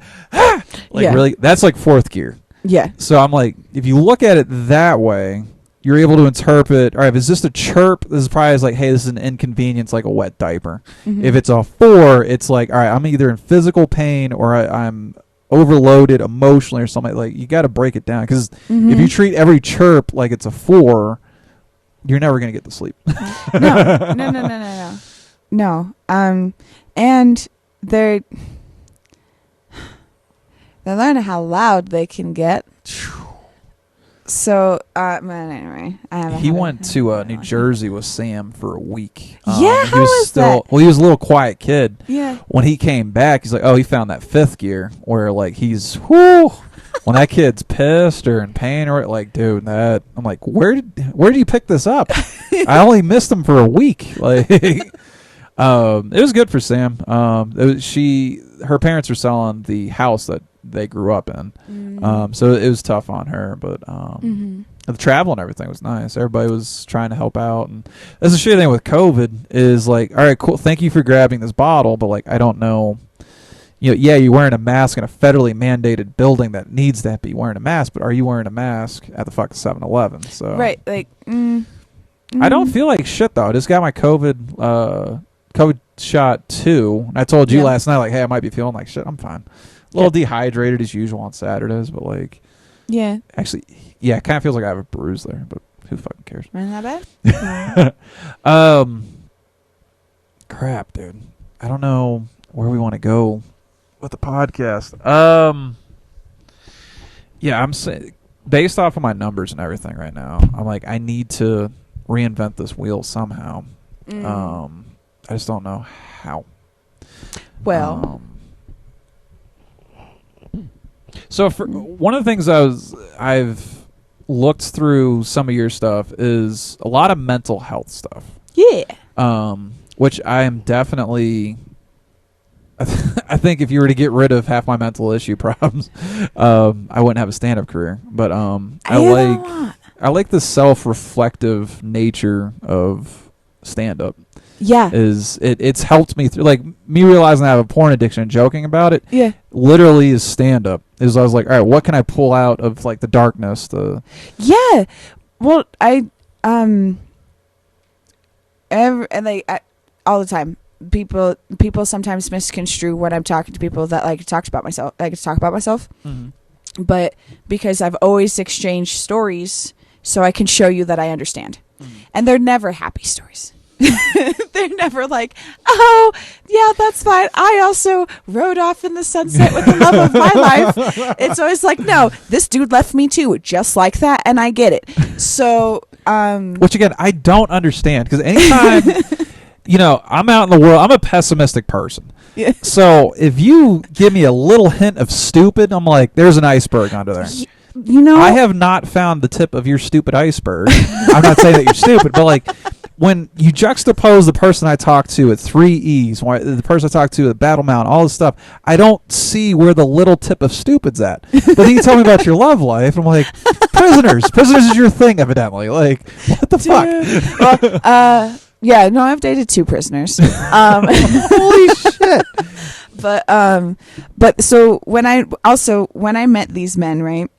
really, that's like 4th gear. Yeah. So I'm like, if you look at it that way, you're able to interpret, all right, if it's just a chirp, this is probably like, hey, this is an inconvenience, like a wet diaper. Mm-hmm. If it's a 4, it's like, all right, I'm either in physical pain or I'm overloaded emotionally or something. Like, you got to break it down, because if you treat every chirp like it's a 4, you're never going to get to sleep. No. And they're learning how loud they can get. So, anyway, he went to New Jersey with Sam for a week. How was that? Well, he was a little quiet kid. Yeah. When he came back, he's like, oh, he found that 5th gear where like he's when that kid's pissed or in pain or like, dude, I'm like, where did you pick this up? I only missed him for a week. Like, it was good for Sam. Her parents were selling the house that they grew up in. So it was tough on her, but the travel and everything was nice. Everybody was trying to help out, and that's the shitty thing with COVID is like, all right, cool, thank you for grabbing this bottle, but like, I don't know, you're wearing a mask in a federally mandated building that needs to be wearing a mask, but are you wearing a mask at the fucking 7-Eleven? So right, like I don't feel like shit though. I just got my COVID shot 2, and I told you last night, like, hey, I might be feeling like shit. I'm fine. A little dehydrated as usual on Saturdays, but like, actually, it kind of feels like I have a bruise there, but who fucking cares? Isn't that bad? Crap, dude. I don't know where we want to go with the podcast. I'm saying, based off of my numbers and everything right now, I'm like, I need to reinvent this wheel somehow. I just don't know how. Well. So one of the things I've looked through some of your stuff is a lot of mental health stuff. Yeah. Which I am definitely. I think if you were to get rid of half my mental issue problems, I wouldn't have a stand-up career. But I like the self-reflective nature of stand-up. Yeah. It's helped me through, like, me realizing I have a porn addiction and joking about it. Yeah. Literally is stand up. I was like, all right, what can I pull out of like the darkness? Yeah. Well, all the time, people sometimes misconstrue when I'm talking to people that like to talk about myself. Mm-hmm. But because I've always exchanged stories, so I can show you that I understand, and they're never happy stories. They're never like, oh, yeah, that's fine. I also rode off in the sunset with the love of my life. It's always like, no, this dude left me too, just like that, and I get it. So, which again, I don't understand, because anytime, I'm out in the world, I'm a pessimistic person. Yeah. So if you give me a little hint of stupid, I'm like, there's an iceberg under there. I have not found the tip of your stupid iceberg. I'm not saying that you're stupid, but like, when you juxtapose the person I talk to at 3E's, the person I talk to at Battle Mountain, all this stuff, I don't see where the little tip of stupid's at. But then you tell me about your love life, and I'm like, prisoners is your thing, evidently. Like, what the fuck? Well, yeah, no, I've dated 2 prisoners. Holy shit! But so when I met these men, right?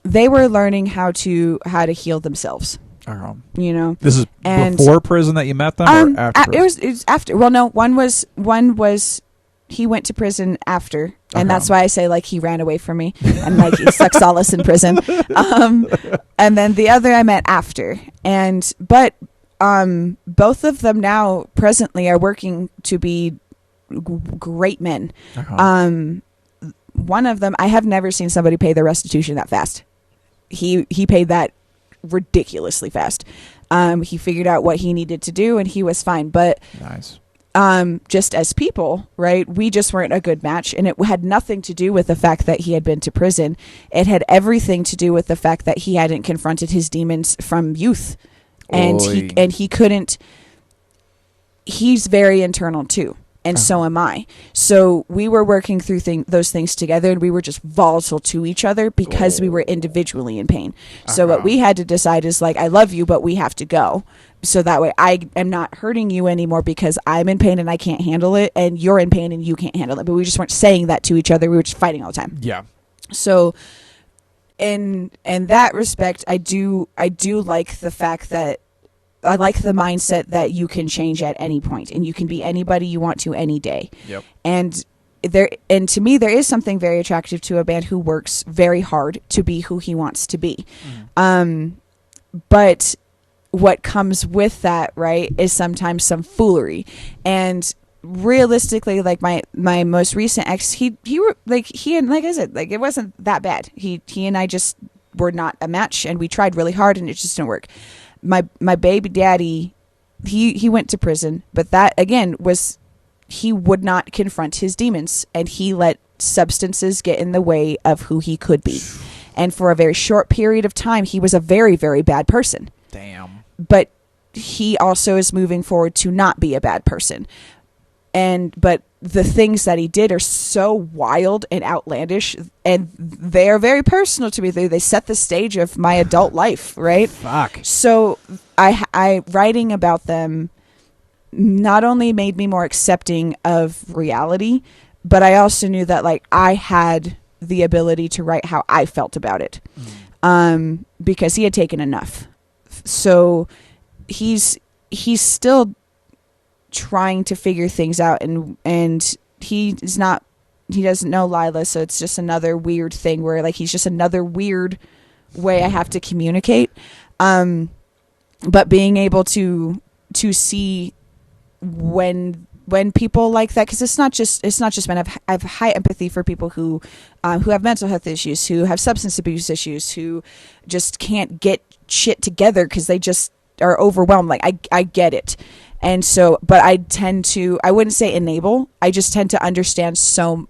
They were learning how to heal themselves. This is before prison that you met them, or after? It was after. Well, no, one was he went to prison after, and that's why I say like he ran away from me, and like he sucks solace in prison. And then the other I met after, but both of them now presently are working to be great men. One of them, I have never seen somebody pay their restitution that fast. He paid that ridiculously fast. He figured out what he needed to do, and he was fine. But nice. Just as people, right, we just weren't a good match, and it had nothing to do with the fact that he had been to prison. It had everything to do with the fact that he hadn't confronted his demons from youth, and he couldn't. He's very internal too. And so am I. So we were working through those things together, and we were just volatile to each other because we were individually in pain. So what we had to decide is like, I love you, but we have to go. So that way I am not hurting you anymore because I'm in pain and I can't handle it, and you're in pain and you can't handle it. But we just weren't saying that to each other. We were just fighting all the time. Yeah. So in that respect, I do like the fact that I like the mindset that you can change at any point, and you can be anybody you want to any day. Yep. And to me, there is something very attractive to a man who works very hard to be who he wants to be. But what comes with that, right, is sometimes some foolery. And realistically, like my most recent ex, he and like I said, like it wasn't that bad. He and I just were not a match, and we tried really hard, and it just didn't work. My baby daddy, he went to prison, but that again was, he would not confront his demons, and he let substances get in the way of who he could be. And for a very short period of time, he was a very, very bad person. Damn. But he also is moving forward to not be a bad person. But the things that he did are so wild and outlandish, and they are very personal to me. They set the stage of my adult life, right? Fuck. So I writing about them not only made me more accepting of reality, but I also knew that like I had the ability to write how I felt about it, because he had taken enough. So he's still trying to figure things out, and he doesn't know Lila, so it's just another weird thing where like he's just another weird way I have to communicate. But being able to see when people like that, because it's not just men. I have high empathy for people who have mental health issues, who have substance abuse issues, who just can't get shit together because they just are overwhelmed. Like I get it. And so, but I wouldn't say enable. I just tend to understand so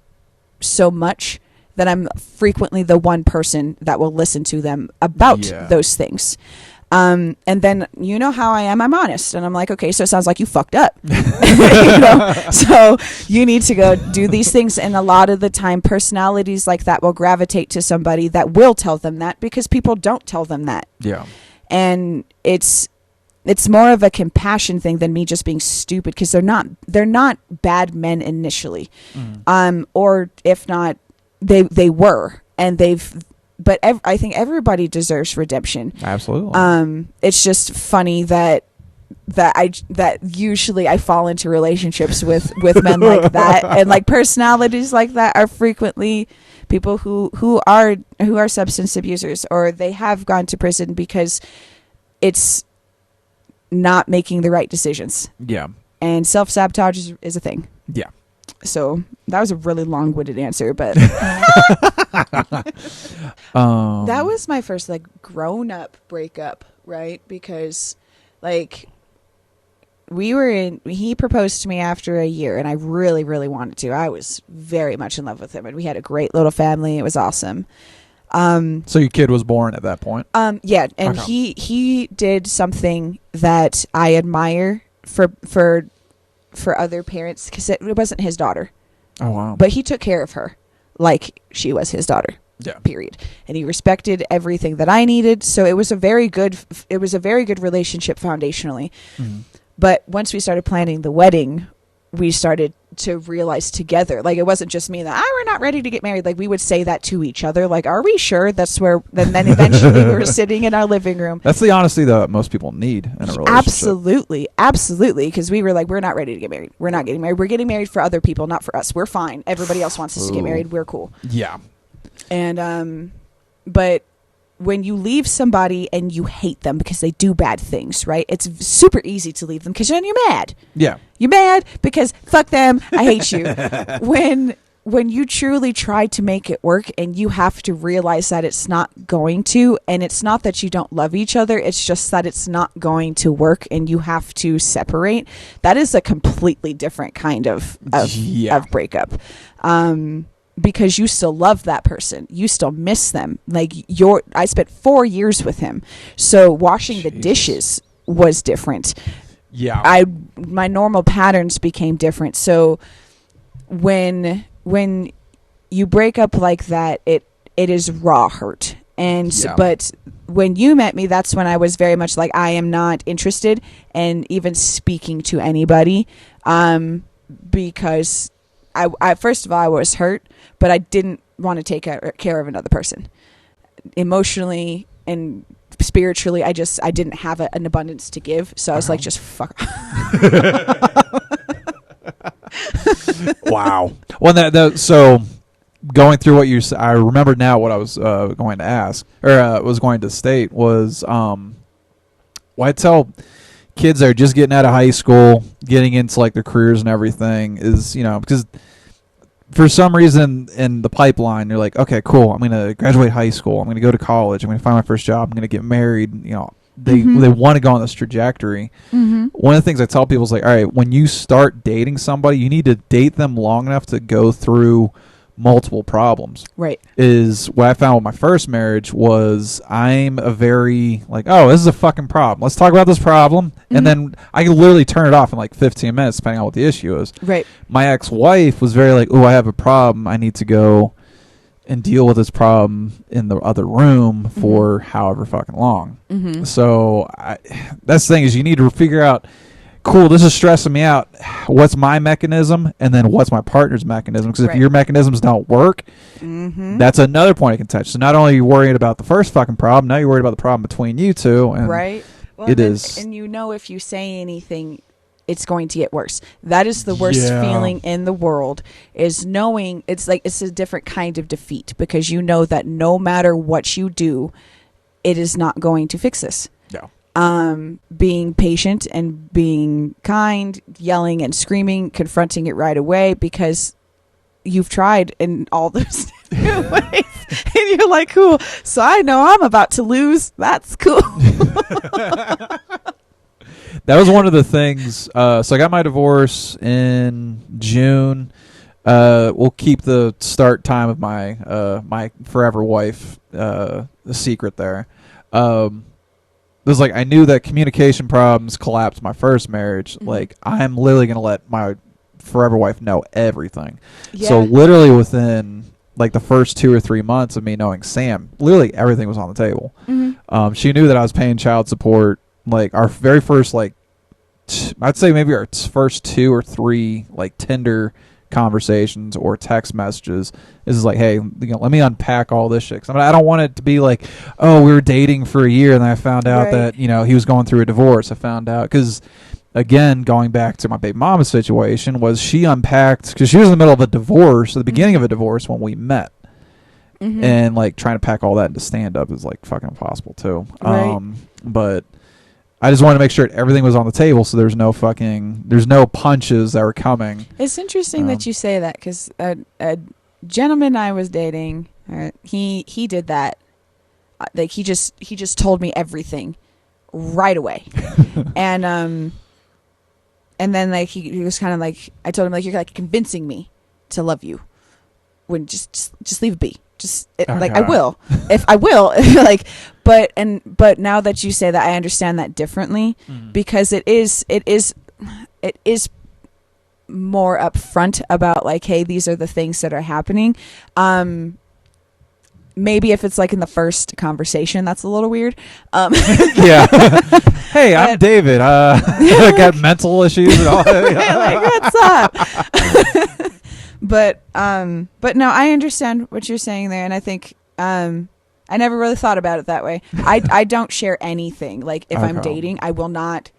much that I'm frequently the one person that will listen to them about those things. And then you know how I am. I'm honest, and I'm like, okay, so it sounds like you fucked up. So you need to go do these things. And a lot of the time, personalities like that will gravitate to somebody that will tell them that, because people don't tell them that. Yeah. And it's more of a compassion thing than me just being stupid, because they're not bad men initially. Or if not, they were, and but I think everybody deserves redemption. Absolutely. It's just funny that usually I fall into relationships with men like that, and like personalities like that are frequently people who are substance abusers, or they have gone to prison because it's not making the right decisions. Yeah. And self-sabotage is a thing. Yeah. So that was a really long-winded answer, but that was my first like grown-up breakup, right? Because like he proposed to me after a year, and I really, really wanted to. I was very much in love with him, and we had a great little family. It was awesome. So your kid was born at that point? Yeah, and okay. he did something that I admire for other parents, because it wasn't his daughter. Oh wow! But he took care of her like she was his daughter. Yeah. Period. And he respected everything that I needed. So it was a very good relationship foundationally. Mm-hmm. But once we started planning the wedding, we started to realize together, like, it wasn't just me that we're not ready to get married. Like, we would say that to each other, like, are we sure? That's where, and then eventually we were sitting in our living room. That's the honesty that most people need in a relationship. Absolutely. Because we were like, we're not ready to get married. We're not getting married. We're getting married for other people, not for us. We're fine. Everybody else wants us to get married. We're cool. Yeah. And, but when you leave somebody and you hate them because they do bad things, right? It's super easy to leave them because then you're mad. Yeah. You're mad because fuck them. I hate you. When you truly try to make it work and you have to realize that it's not going to, and it's not that you don't love each other, it's just that it's not going to work and you have to separate. That is a completely different kind of breakup. Because you still love that person. You still miss them. Like, I spent 4 years with him. So washing the dishes was different. Yeah. My normal patterns became different. So when you break up like that, it is raw hurt. And but when you met me, that's when I was very much like, I am not interested in even speaking to anybody, because I first of all, I was hurt, but I didn't want to take care of another person. Emotionally and spiritually, I didn't have an abundance to give, so I was like, just fuck. Wow. Well, so going through what you said, I remember now what I was going to ask, or was going to state was, what I tell kids that are just getting out of high school, getting into like their careers and everything is, because for some reason in the pipeline, you're like, okay, cool, I'm going to graduate high school, I'm going to go to college, I'm going to find my first job, I'm going to get married. They want to go on this trajectory. Mm-hmm. One of the things I tell people is like, all right, when you start dating somebody, you need to date them long enough to go through multiple problems. Right. Is what I found with my first marriage was I'm a very like, oh, this is a fucking problem. Let's talk about this problem. Mm-hmm. And then I can literally turn it off in like 15 minutes, depending on what the issue is. Right. My ex-wife was very like, oh, I have a problem. I need to go and deal with this problem in the other room for however fucking long. Mm-hmm. So that's the thing is you need to figure out, cool, this is stressing me out. What's my mechanism? And then what's my partner's mechanism? Because if your mechanisms don't work, that's another point you can touch. So not only are you worried about the first fucking problem, now you're worried about the problem between you two. And right. Well, it is. And if you say anything, it's going to get worse. That is the worst feeling in the world, is knowing it's a different kind of defeat, because you know that no matter what you do, it is not going to fix this. Yeah. Being patient and being kind, yelling and screaming, confronting it right away, because you've tried in all those different ways. And you're like, cool. So I know I'm about to lose. That's cool. That was one of the things. So I got my divorce in June. We'll keep the start time of my my forever wife a secret there. It was like I knew that communication problems collapsed my first marriage. Mm-hmm. Like, I'm literally going to let my forever wife know everything. Yeah. So literally within like the first 2 or 3 months of me knowing Sam, literally everything was on the table. Mm-hmm. She knew that I was paying child support. Like, our very first, like, I'd say maybe our first 2 or 3 like Tinder conversations or text messages is like, hey, let me unpack all this shit. I don't want it to be like, oh, we were dating for a year and then I found out that he was going through a divorce. I found out because, again, going back to my baby mama's situation, was she unpacked because she was in the middle of a divorce, at the beginning of a divorce when we met. and like trying to pack all that into stand up is like fucking impossible too. Right. But I just wanted to make sure everything was on the table, so there's no punches that were coming. It's interesting that you say that, because a gentleman I was dating, he did that. Like he just told me everything right away, and then like he was kind of like, I told him like, you're like convincing me to love you, when just leave it be. Like I will, if I will, like, but now that you say that, I understand that differently, because it is more upfront about like, hey, these are the things that are happening. Maybe if it's like in the first conversation, that's a little weird. Yeah. Hey, I'm David. I got mental issues and all that. Like, what's up? But no, I understand what you're saying there, and I think I never really thought about it that way. I don't share anything. Like if I'm dating, I will not.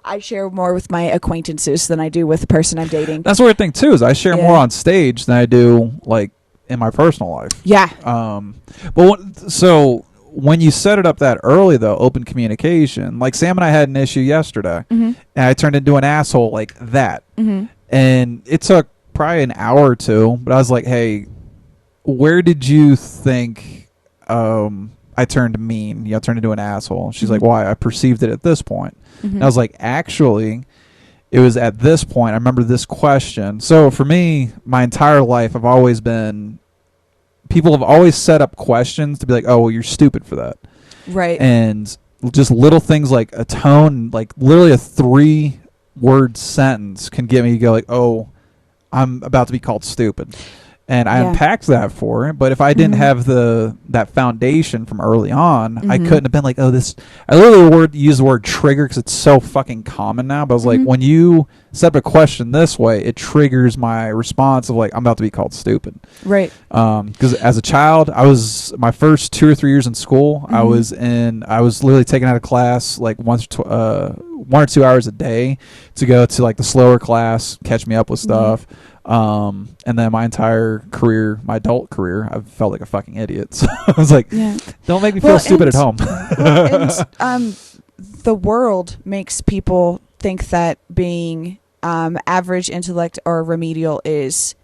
I share more with my acquaintances than I do with the person I'm dating. That's the weird thing too, is I share more on stage than I do like in my personal life. Yeah. So when you set it up that early though, open communication, like Sam and I had an issue yesterday, and I turned into an asshole like that, and it took probably an hour or two, but I was like, hey, where did you think I turned mean? I turned into an asshole. She's like, why? I perceived it at this point. And I was like, actually, it was at this point. I remember this question. So for me, my entire life, people have always set up questions to be like, oh, well, you're stupid for that. Right. And just little things like a tone, like literally a 3-word sentence can get me to go like, oh, I'm about to be called stupid. And I unpacked that for her. But if I didn't have that foundation from early on, I couldn't have been like, oh, this. I literally used the word trigger because it's so fucking common now. But I was like, when you set up a question this way, it triggers my response of like, I'm about to be called stupid. Right. Because as a child, my first 2 or 3 years in school, I was literally taken out of class like 1 or 2 hours a day to go to like the slower class, catch me up with stuff. And then my entire career, my adult career, I felt like a fucking idiot. So I was like, don't make me feel stupid at home. The world makes people think that being average intellect or remedial is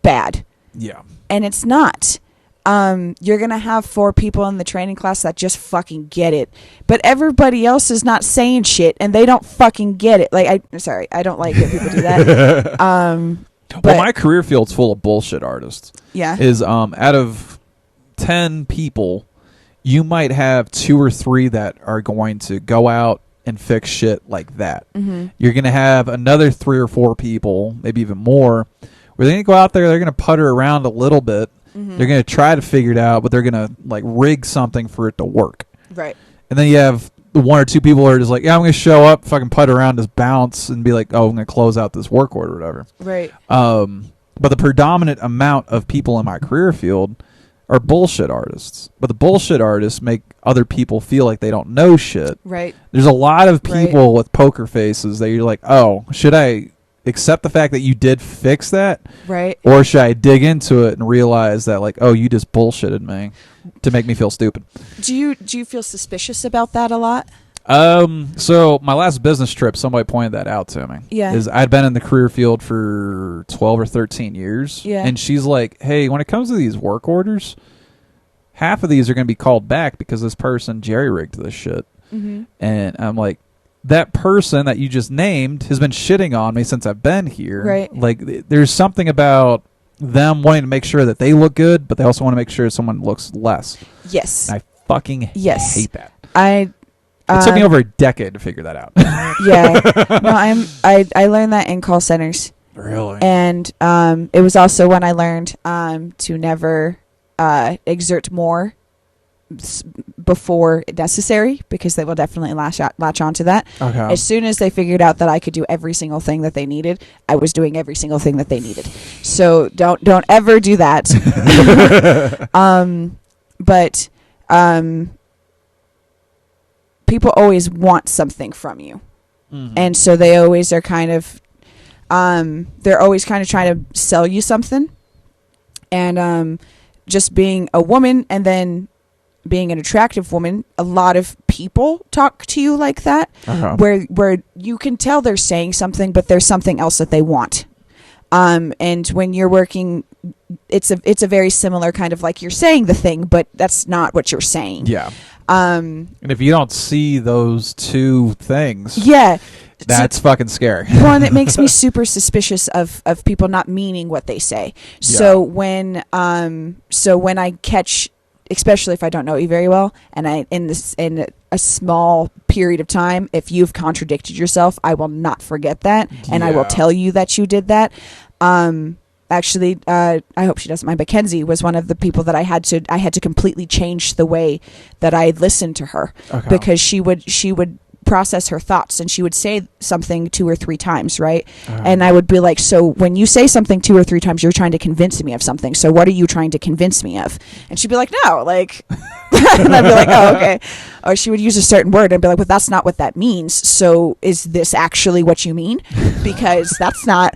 bad. Yeah. And it's not. You're going to have 4 people in the training class that just fucking get it. But everybody else is not saying shit and they don't fucking get it. Like, I don't like it people do that. Well, my career field's full of bullshit artists. Yeah. Is out of 10 people, you might have 2 or 3 that are going to go out and fix shit like that. You're going to have another 3 or 4 people, maybe even more, where they're going to go out there, they're going to putter around a little bit. They're going to try to figure it out, but they're going to like rig something for it to work. Right. And then you have the 1 or 2 people who are just like, yeah, I'm going to show up, fucking putter around, just bounce, and be like, oh, I'm going to close out this work order or whatever. Right. But the predominant amount of people in my career field are bullshit artists. But the bullshit artists make other people feel like they don't know shit. Right. There's a lot of people with poker faces that you're like, oh, should I accept the fact that you did fix that? Right. Or should I dig into it and realize that like, oh, you just bullshitted me to make me feel stupid? Do you feel suspicious about that a lot? So my last business trip, somebody pointed that out to me. Yeah. Is I'd been in the career field for 12 or 13 years. Yeah. And she's like, hey, when it comes to these work orders, half of these are going to be called back because this person jerry-rigged this shit. And I'm like, that person that you just named has been shitting on me since I've been here. Right. Like, there's something about them wanting to make sure that they look good, but they also want to make sure someone looks less. Yes. And I fucking hate that. It took me over a decade to figure that out. Yeah. No, I learned that in call centers. Really? And it was also when I learned to never exert more before necessary, because they will definitely latch on to that. Okay. As soon as they figured out that I could do every single thing that they needed, I was doing every single thing that they needed. So don't ever do that. But people always want something from you. And so they always are kind of they're always kind of trying to sell you something. And just being a woman and then being an attractive woman, a lot of people talk to you like that, where you can tell they're saying something, but there's something else that they want. And when you're working, it's a very similar kind of like you're saying the thing, but that's not what you're saying. Yeah. And if you don't see those two things, yeah, that's fucking scary. One, it makes me super suspicious of people not meaning what they say. Yeah. So when I catch, especially if I don't know you very well, and in a small period of time, if you've contradicted yourself, I will not forget that, and I will tell you that you did that. Actually, I hope she doesn't mind, but Kenzie was one of the people that I had to completely change the way that I listened to her, because she would process her thoughts, and she would say something 2 or 3 times, right? And I would be like, so when you say something 2 or 3 times, you're trying to convince me of something. So what are you trying to convince me of? And she'd be like, no, like, and I'd be like, oh, okay. Or she would use a certain word and be like, well, that's not what that means. So is this actually what you mean? Because that's not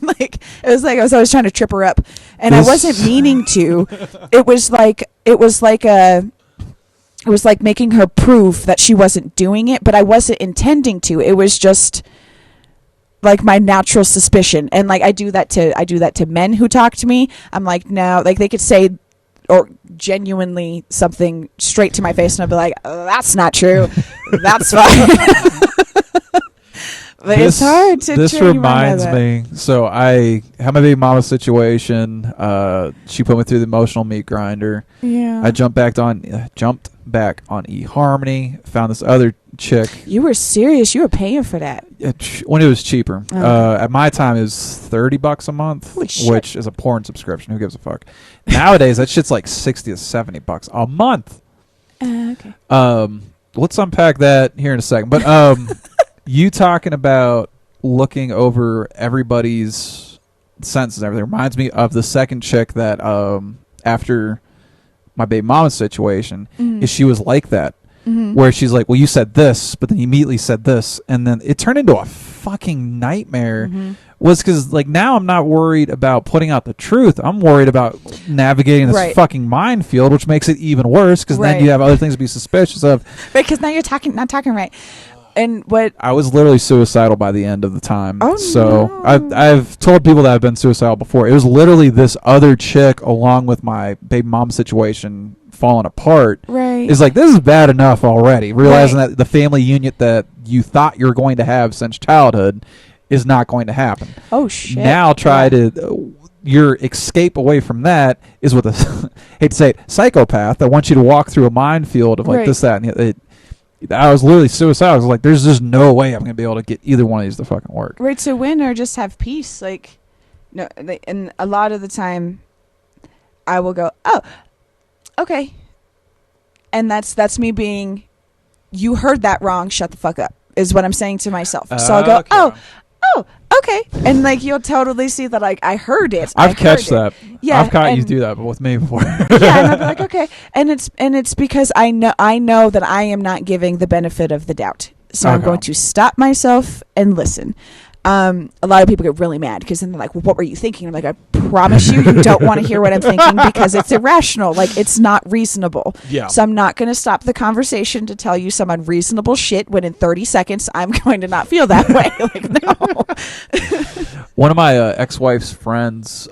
like, it was like I was always trying to trip her up, and I wasn't meaning to. It was like making her prove that she wasn't doing it, but I wasn't intending to. It was just like my natural suspicion. And like I do that to men who talk to me. I'm like, no, like they could say or genuinely something straight to my face, and I'll be like, oh, that's not true. That's fine. But it's hard to. This reminds me. So I had my baby mama situation. She put me through the emotional meat grinder. Yeah. I jumped back on eHarmony. Found this other chick. You were serious. You were paying for that when it was cheaper. At my time, it was $30 a month, which is a porn subscription. Who gives a fuck? Nowadays, that shit's like $60 to $70 a month. Okay. Let's unpack that here in a second. But you talking about looking over everybody's sentences and everything reminds me of the second chick that after my baby mama's situation, is she was like that. Where she's like, well, you said this, but then you immediately said this, and then it turned into a fucking nightmare. Was because like now I'm not worried about putting out the truth. I'm worried about navigating this fucking minefield, which makes it even worse because then you have other things to be suspicious of. Right, because now you're not talking right. And what I was literally suicidal by the end of the time. Oh, so no. I've told people that I've been suicidal before. It was literally this other chick along with my baby mom situation falling apart. Right. Is like, this is bad enough already. Realizing that the family unit that you thought you were going to have since childhood is not going to happen. Oh shit. Now try to your escape away from that is with a hate to say it, psychopath that wants you to walk through a minefield of like this, that, and I was literally suicidal. I was like, there's just no way I'm going to be able to get either one of these to fucking work. Right, so win or just have peace. Like, no, and a lot of the time, I will go, oh, okay. And that's me being, you heard that wrong, shut the fuck up, is what I'm saying to myself. So I'll go, oh, okay. And like, you'll totally see that, like, I heard it. I've catched that. Yeah. I've caught you do that, but with me before. Yeah, and I'll be like, okay. And it's because I know that I am not giving the benefit of the doubt. So I'm going to stop myself and listen. A lot of people get really mad because then they're like, well, what were you thinking? I'm like, I promise you don't want to hear what I'm thinking because it's irrational. Like, it's not reasonable. Yeah. So I'm not going to stop the conversation to tell you some unreasonable shit when in 30 seconds I'm going to not feel that way. Like, no. One of my ex-wife's friends,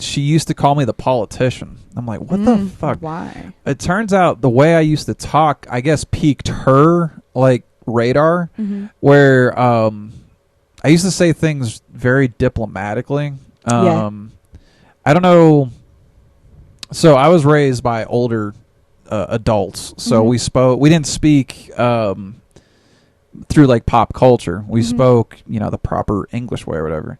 she used to call me the politician. I'm like, what the fuck? Why? It turns out the way I used to talk, I guess, piqued her, like, radar, where I used to say things very diplomatically. I don't know. So I was raised by older adults, so we didn't speak through like pop culture. We spoke, the proper English way or whatever.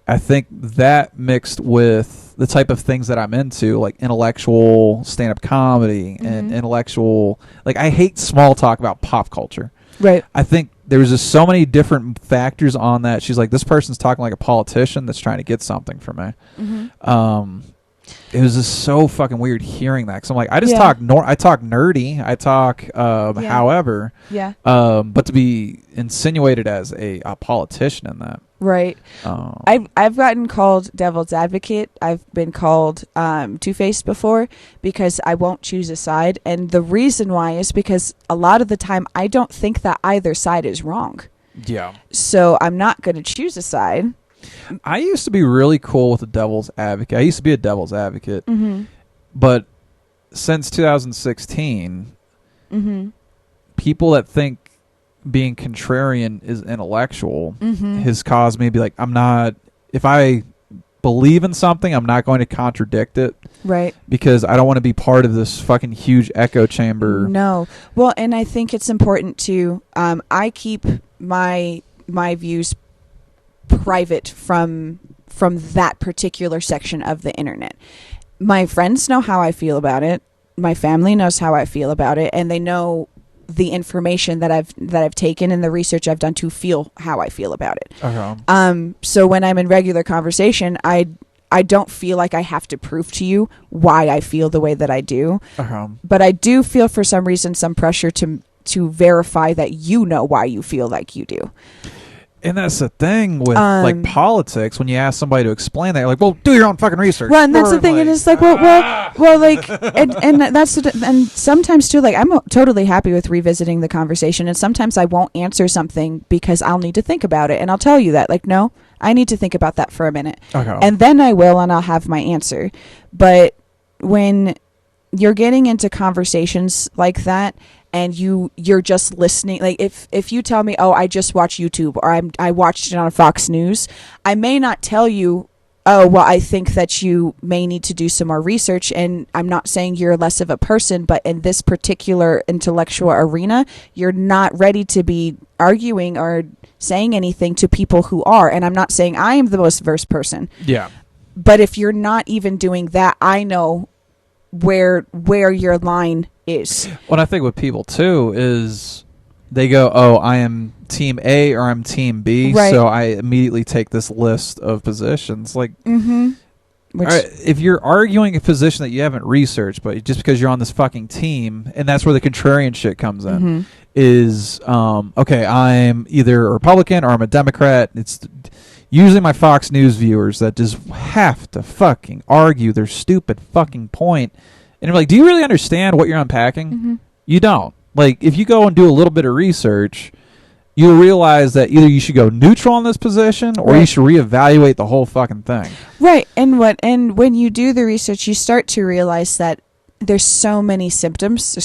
I think that mixed with the type of things that I'm into, like intellectual stand-up comedy and intellectual, like, I hate small talk about pop culture. Right. I think there was just so many different factors on that. She's like, this person's talking like a politician that's trying to get something from me. It was just so fucking weird hearing that. Cause I'm like, I just talk nerdy. I talk, however, but to be insinuated as a politician in that. Right. I've gotten called devil's advocate. I've been called two-faced before because I won't choose a side. And the reason why is because a lot of the time I don't think that either side is wrong. Yeah. So I'm not going to choose a side. I used to be really cool with the devil's advocate. I used to be a devil's advocate. Mm-hmm. But since 2016, people that think being contrarian is intellectual has caused me to be like, if I believe in something, I'm not going to contradict it. Right. Because I don't want to be part of this fucking huge echo chamber. No. Well, and I think it's important to, I keep my views private from that particular section of the internet. My friends know how I feel about it. My family knows how I feel about it, and they know the information that I've taken and the research I've done to feel how I feel about it. So when I'm in regular conversation, I don't feel like I have to prove to you why I feel the way that I do. But I do feel for some reason some pressure to verify that you know why you feel like you do. And that's the thing with like politics. When you ask somebody to explain that, you're like, "Well, do your own fucking research." Well, and that's the thing. It is like, well, like, and that's and sometimes too. Like, I'm totally happy with revisiting the conversation, and sometimes I won't answer something because I'll need to think about it, and I'll tell you that, like, no, I need to think about that for a minute, and then I will, and I'll have my answer. But when you're getting into conversations like that, and you're just listening, like if you tell me, oh, I just watch YouTube, or I watched it on Fox News, I may not tell you, oh, well, I think that you may need to do some more research, and I'm not saying you're less of a person, but in this particular intellectual arena, you're not ready to be arguing or saying anything to people who are, and I'm not saying I am the most versed person. Yeah. But if you're not even doing that, I know where your line is. What I think with people too is they go, "Oh, I am team A or I'm team B," right. So I immediately take this list of positions. Like, if you're arguing a position that you haven't researched, but just because you're on this fucking team, and that's where the contrarian shit comes in, is okay, I'm either a Republican or I'm a Democrat. It's usually my Fox News viewers that just have to fucking argue their stupid fucking point. And you're like, do you really understand what you're unpacking? You don't. Like, if you go and do a little bit of research, you'll realize that either you should go neutral in this position or you should reevaluate the whole fucking thing. Right. And when you do the research, you start to realize that there's so many symptoms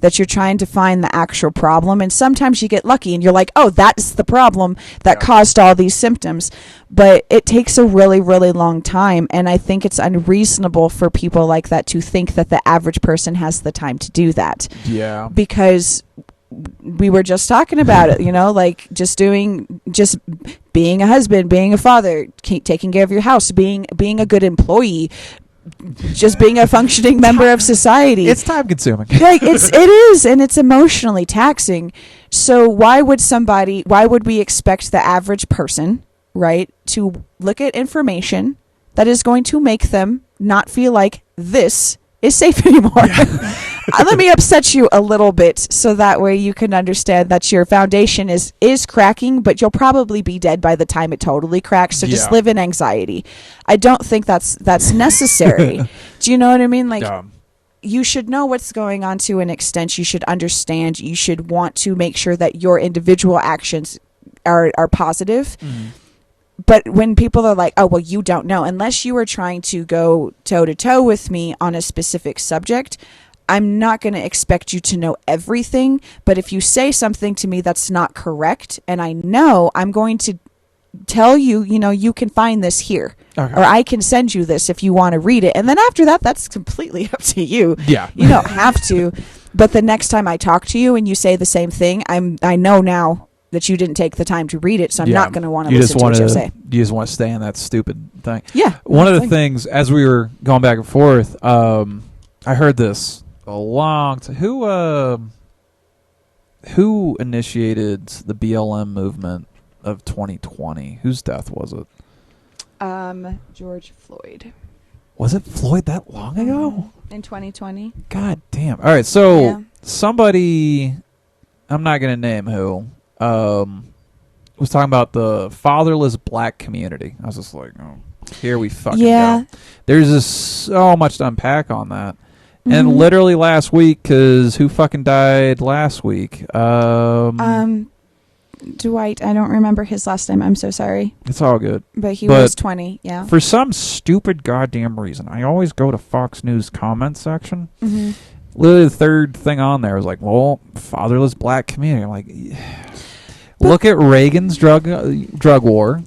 that you're trying to find the actual problem, and sometimes you get lucky and you're like, oh, that's the problem that caused all these symptoms. But it takes a really, really long time, and I think it's unreasonable for people like that to think that the average person has the time to do that. Yeah. Because we were just talking about it, like just being a husband, being a father, taking care of your house, being a good employee, just being a functioning member of society. It's time consuming. Like it is, and it's emotionally taxing. So why would we expect the average person, right, to look at information that is going to make them not feel like this is safe anymore? Yeah. Let me upset you a little bit so that way you can understand that your foundation is cracking, but you'll probably be dead by the time it totally cracks. So just live in anxiety. I don't think that's necessary. Do you know what I mean? Like, you should know what's going on to an extent. You should understand. You should want to make sure that your individual actions are positive. But when people are like, oh, well, you don't know, unless you are trying to go toe to toe with me on a specific subject, I'm not going to expect you to know everything. But if you say something to me that's not correct, and I know, I'm going to tell you, you can find this here. Okay. Or I can send you this if you want to read it. And then after that, that's completely up to you. Yeah. You don't have to. But the next time I talk to you and you say the same thing, I know now that you didn't take the time to read it, so I'm not going to want to listen to what you say. You just want to stay in that stupid thing. Yeah. One of the things, as we were going back and forth, I heard this a long time. Who initiated the BLM movement of 2020? Whose death was it? George Floyd. Was it Floyd that long ago? In 2020. God damn. All right, so somebody, I'm not going to name who, was talking about the fatherless black community. I was just like, oh, here we fucking go. There's just so much to unpack on that. And literally last week, because who fucking died last week? Dwight, I don't remember his last name. I'm so sorry. It's all good. But he was 20, yeah. For some stupid goddamn reason, I always go to Fox News comment section. Mm-hmm. Literally the third thing on there was like, well, fatherless black community. I'm like, look at Reagan's drug war,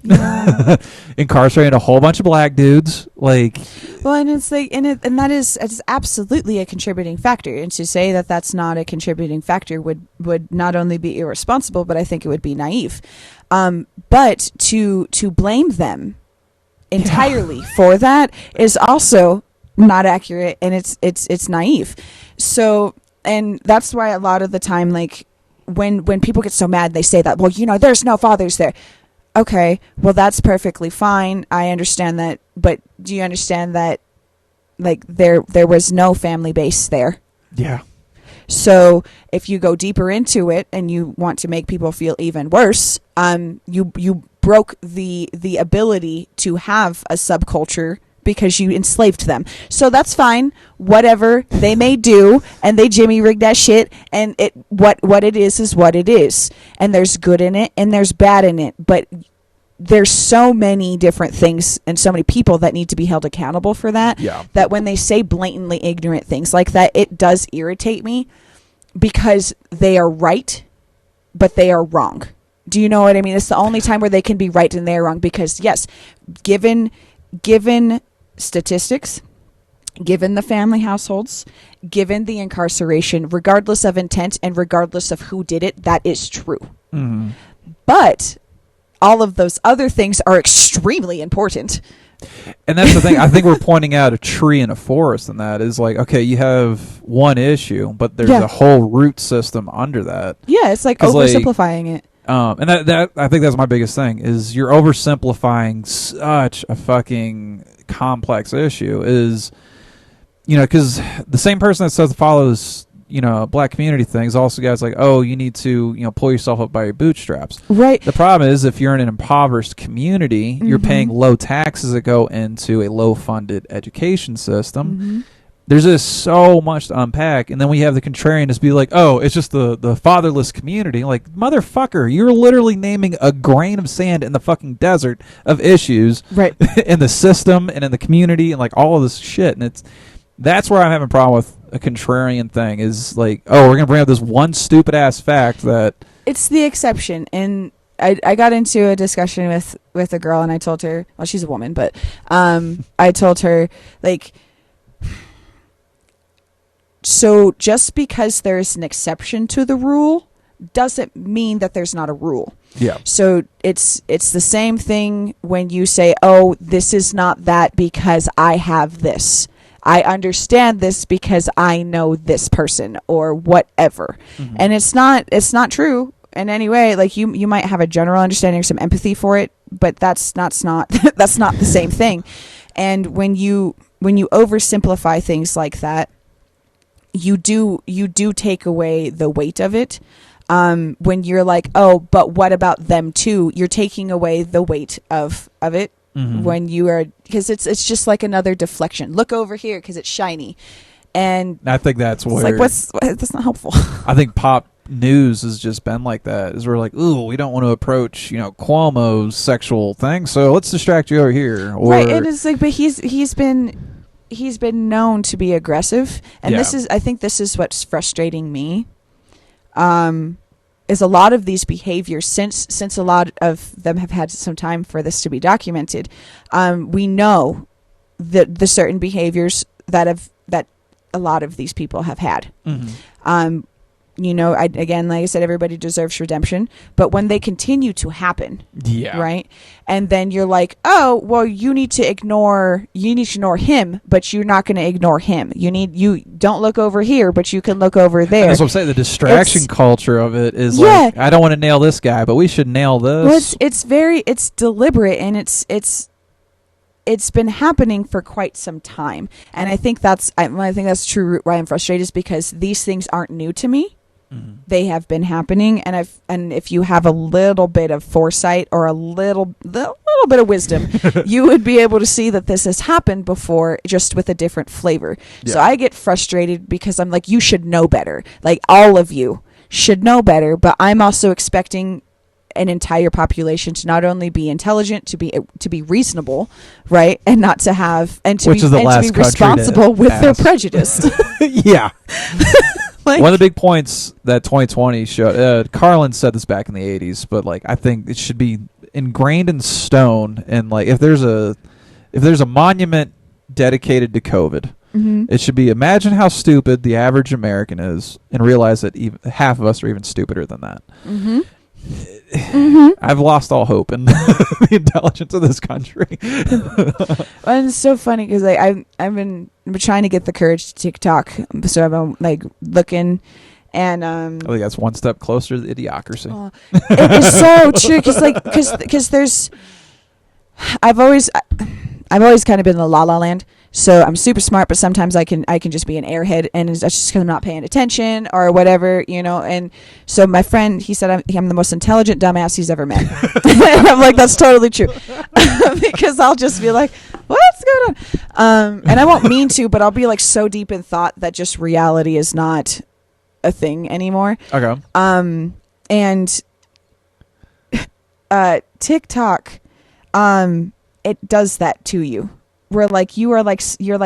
incarcerated a whole bunch of black dudes. Like, well, and it's like, and that is it's absolutely a contributing factor. And to say that that's not a contributing factor would not only be irresponsible, but I think it would be naive. But to blame them entirely for that is also not accurate, and it's naive. So, and that's why a lot of the time, like, when people get so mad, they say that, well, there's no fathers there. Okay, well, that's perfectly fine. I understand that, but do you understand that, like, there was no family base there? Yeah. So if you go deeper into it and you want to make people feel even worse, you broke the ability to have a subculture because you enslaved them. So that's fine. Whatever they may do, and they Jimmy rigged that shit, and what it is what it is. And there's good in it and there's bad in it. But there's so many different things and so many people that need to be held accountable for that. Yeah. That when they say blatantly ignorant things like that, it does irritate me because they are right, but they are wrong. Do you know what I mean? It's the only time where they can be right and they're wrong, because yes, given statistics, given the family households, given the incarceration, regardless of intent and regardless of who did it, that is true. Mm-hmm. But all of those other things are extremely important. And that's the thing. I think we're pointing out a tree in a forest, and that is like, okay, you have one issue, but there's a whole root system under that. Yeah, it's like oversimplifying it. And that I think that's my biggest thing, is you're oversimplifying such a fucking complex issue. Is, because the same person that says follows, black community things, also guys like, oh, you need to, pull yourself up by your bootstraps. Right. The problem is, if you're in an impoverished community, you're paying low taxes that go into a low-funded education system. Mm-hmm. There's just so much to unpack, and then we have the contrarian just be like, oh, it's just the fatherless community. Like, motherfucker, you're literally naming a grain of sand in the fucking desert of issues in the system and in the community and, like, all of this shit. And that's where I'm having a problem with a contrarian thing, is like, oh, we're going to bring up this one stupid-ass fact that... It's the exception, and I got into a discussion with a girl, and I told her, well, she's a woman, but I told her, like... So just because there's an exception to the rule doesn't mean that there's not a rule. Yeah. So it's the same thing when you say, oh, this is not that because I have this. I understand this because I know this person or whatever. Mm-hmm. And it's not true in any way. Like you might have a general understanding or some empathy for it, but that's not that's not the same thing. And when you oversimplify things like that, you do take away the weight of it. When you're like, oh, but what about them too? You're taking away the weight of it. Mm-hmm. When you are, because it's just like another deflection. Look over here because it's shiny, and I think that's where that's not helpful. I think pop news has just been like that. Is we're like, ooh, we don't want to approach Cuomo's sexual thing, so let's distract you over here. Or, right, it is like, but he's been known to be aggressive, and I think this is what's frustrating me. Is a lot of these behaviors, since a lot of them have had some time for this to be documented, we know the certain behaviors that a lot of these people have had. Mm-hmm. Again, like I said, everybody deserves redemption, but when they continue to happen, right? And then you're like, oh, well, you need to ignore him, but you're not going to ignore him. You don't look over here, but you can look over there. And that's what I'm saying. The distraction culture of it is like, I don't want to nail this guy, but we should nail this. Well, it's deliberate, and it's been happening for quite some time. And I think that's true. Why I'm frustrated is because these things aren't new to me. They have been happening, and if you have a little bit of foresight or a little bit of wisdom, you would be able to see that this has happened before, just with a different flavor. Yeah. So I get frustrated because I'm like, you should know better. Like, all of you should know better, but I'm also expecting an entire population to not only be intelligent, to be reasonable, right, and not to have and to be responsible with their prejudice. Yeah. Like, one of the big points that 2020 showed, Carlin said this back in the 80s, but like, I think it should be ingrained in stone. And like, if there's a monument dedicated to COVID, it should be, imagine how stupid the average American is, and realize that even half of us are even stupider than that. I've lost all hope in the intelligence of this country. And it's so funny because like, I've been trying to get the courage to TikTok, so I've been like looking, and I think that's one step closer to the idiocracy. It is so true because there's I've always kind of been in the la la land. So I'm super smart, but sometimes I can just be an airhead, and that's just because I'm not paying attention or whatever, you know. And so my friend, he said I'm the most intelligent dumbass he's ever met. And I'm like, that's totally true, because I'll just be like, what's going on? And I won't mean to, but I'll be like so deep in thought that just reality is not a thing anymore. Okay. And TikTok, it does that to you. Where like you're like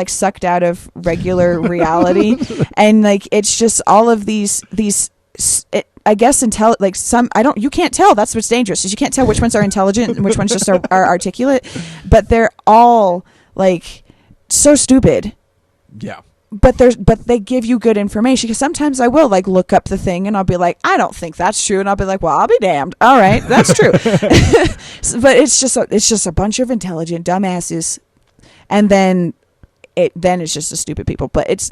sucked out of regular reality, and like it's just all of these I guess you can't tell. That's what's dangerous, is you can't tell which ones are intelligent and which ones just are articulate, but they're all like so stupid. Yeah. But they give you good information, because sometimes I will like look up the thing and I'll be like, I don't think that's true, and I'll be like, well, I'll be damned. All right, that's true. But it's just a bunch of intelligent dumbasses. And then it's just the stupid people. But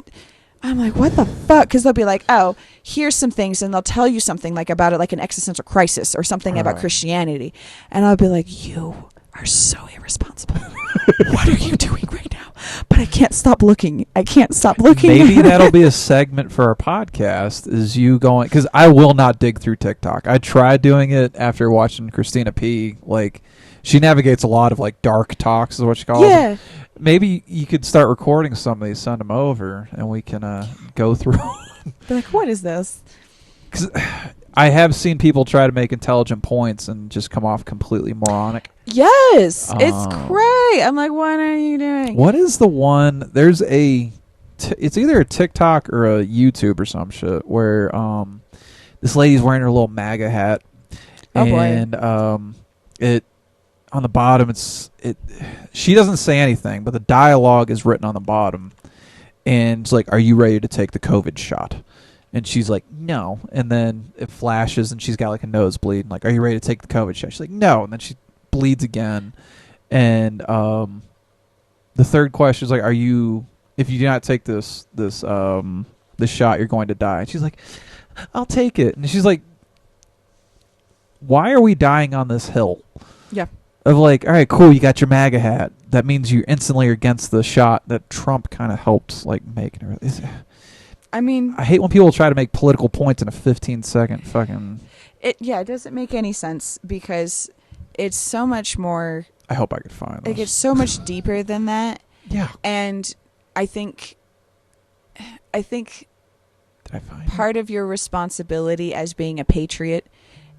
I'm like, what the fuck? Because they'll be like, oh, here's some things, and they'll tell you something like about it, like an existential crisis or something about Christianity. And I'll be like, you are so irresponsible. What are you doing right now? But I can't stop looking. Maybe that'll be a segment for our podcast, is you going, because I will not dig through TikTok. I tried doing it after watching Christina P. Like, she navigates a lot of like dark talks, is what she calls it. Maybe you could start recording some of these, send them over, and we can go through. They're like, what is this? Because I have seen people try to make intelligent points and just come off completely moronic. Yes, it's great. I'm like, what are you doing? What is the one? There's it's either a TikTok or a YouTube or some shit where this lady's wearing her little MAGA hat, and it. On the bottom, she doesn't say anything, but the dialogue is written on the bottom. And it's like, are you ready to take the COVID shot? And she's like, no. And then it flashes, and she's got like a nosebleed. Like, are you ready to take the COVID shot? She's like, no. And then she bleeds again. And the third question is like, if you do not take this shot, you're going to die. And she's like, I'll take it. And she's like, why are we dying on this hill? Yeah. Of like, all right, cool, you got your MAGA hat. That means you instantly are against the shot that Trump kind of helped like make. I mean, I hate when people try to make political points in a 15-second fucking. It doesn't make any sense, because it's so much more. I hope I could find this. Like, it's so much deeper than that. Yeah. And I think. Did I find part of your responsibility as being a patriot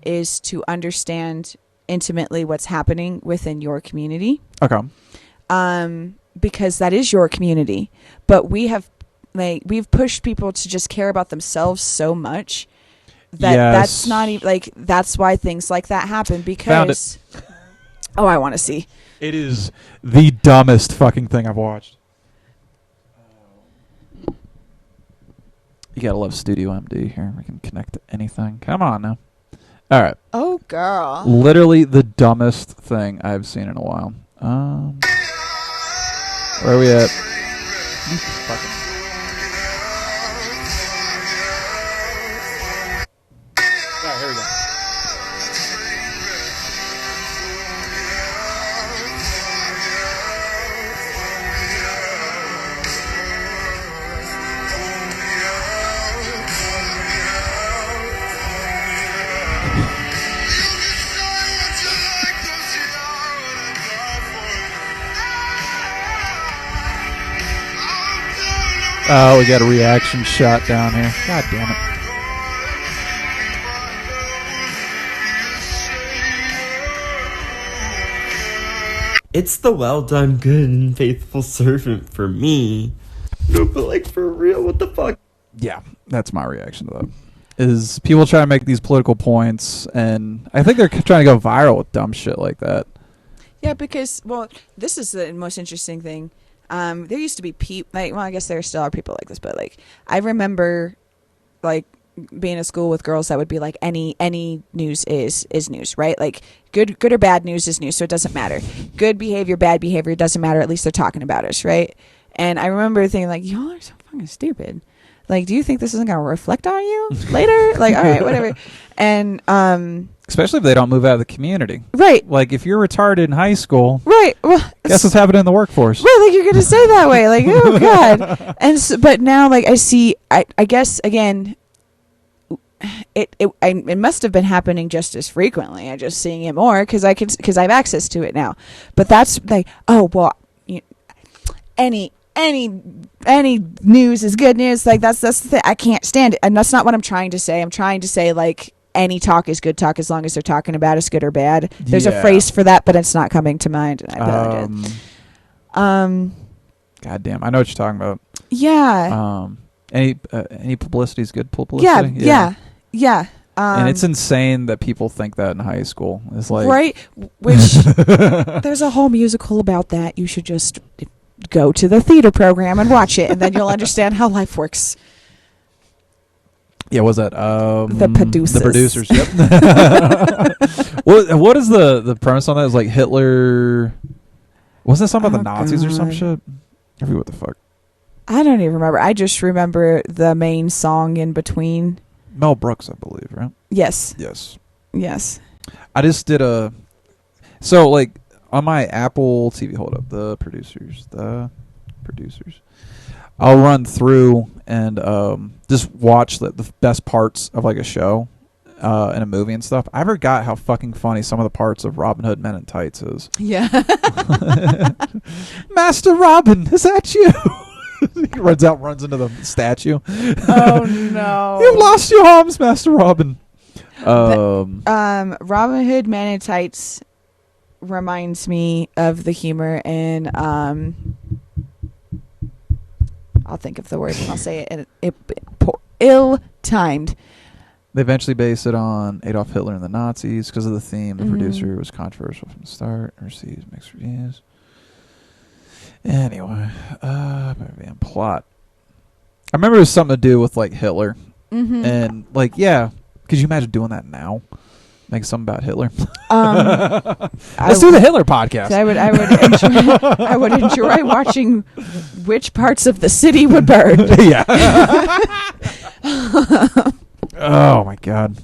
is to understand intimately what's happening within your community. Okay. Because that is your community. But we've pushed people to just care about themselves so much that that's not even like, that's why things like that happen, because oh, I want to see. It is the dumbest fucking thing I've watched. You gotta love Studio MD here. We can connect to anything. Come on now. All right. Oh, girl. Literally the dumbest thing I've seen in a while. Where are we at? Alright, here we go. Oh, we got a reaction shot down here. God damn it. It's the well done, good and faithful servant for me. No, but like for real, what the fuck? Yeah, that's my reaction to that. Is people try to make these political points, and I think they're trying to go viral with dumb shit like that. Yeah, because, well, this is the most interesting thing. There used to be I guess there still are people like this, but like I remember like being in school with girls that would be like any news is news, right? Like good or bad news is news, so it doesn't matter. Good behavior, bad behavior, doesn't matter. At least they're talking about us, right? And I remember thinking like, y'all are so fucking stupid. Like, do you think this isn't gonna reflect on you later? Like, all right, whatever. And especially if they don't move out of the community, right? Like if you're retarded in high school, right? Well, guess what's happening in the workforce, right? Like you're gonna say that way, like, oh god. And so, but now, like I see, I guess again, it must have been happening just as frequently. I'm just seeing it more because I have access to it now. But that's like, oh well, any news is good news. Like that's the thing. I can't stand it, and that's not what I'm trying to say. I'm trying to say like any talk is good talk as long as they're talking about us, good or bad. There's a phrase for that, but it's not coming to mind. And I found it. God damn, I know what you're talking about. Yeah. Any publicity is good publicity. Yeah. And it's insane that people think that in high school. It's like right, which there's a whole musical about that. You should just go to the theater program and watch it, and then you'll understand how life works. Yeah, what was that? The producers. The producers, yep. What is the premise on that? Is like Hitler... Wasn't it something about the Nazis or some shit? I forget what the fuck. I don't even remember. I just remember the main song in between. Mel Brooks, I believe, right? Yes. Yes. I just did so like on my Apple TV, hold up, the producers. I'll run through and just watch the best parts of like a show in a movie and stuff. I forgot how fucking funny some of the parts of Robin Hood Men in Tights is. Yeah. Master Robin, is that you? He runs out, runs into the statue. Oh no! You've lost your arms, Master Robin. Robin Hood Men in Tights reminds me of the humor in I'll think of the word and I'll say it. Ill-timed. They eventually based it on Adolf Hitler and the Nazis because of the theme. The producer was controversial from the start. Receives mixed reviews. Anyway, plot. I remember it was something to do with like Hitler, and like, yeah, could you imagine doing that now? Make something about Hitler. Let's do the Hitler podcast. I would enjoy watching which parts of the city would burn. Yeah. Oh my god.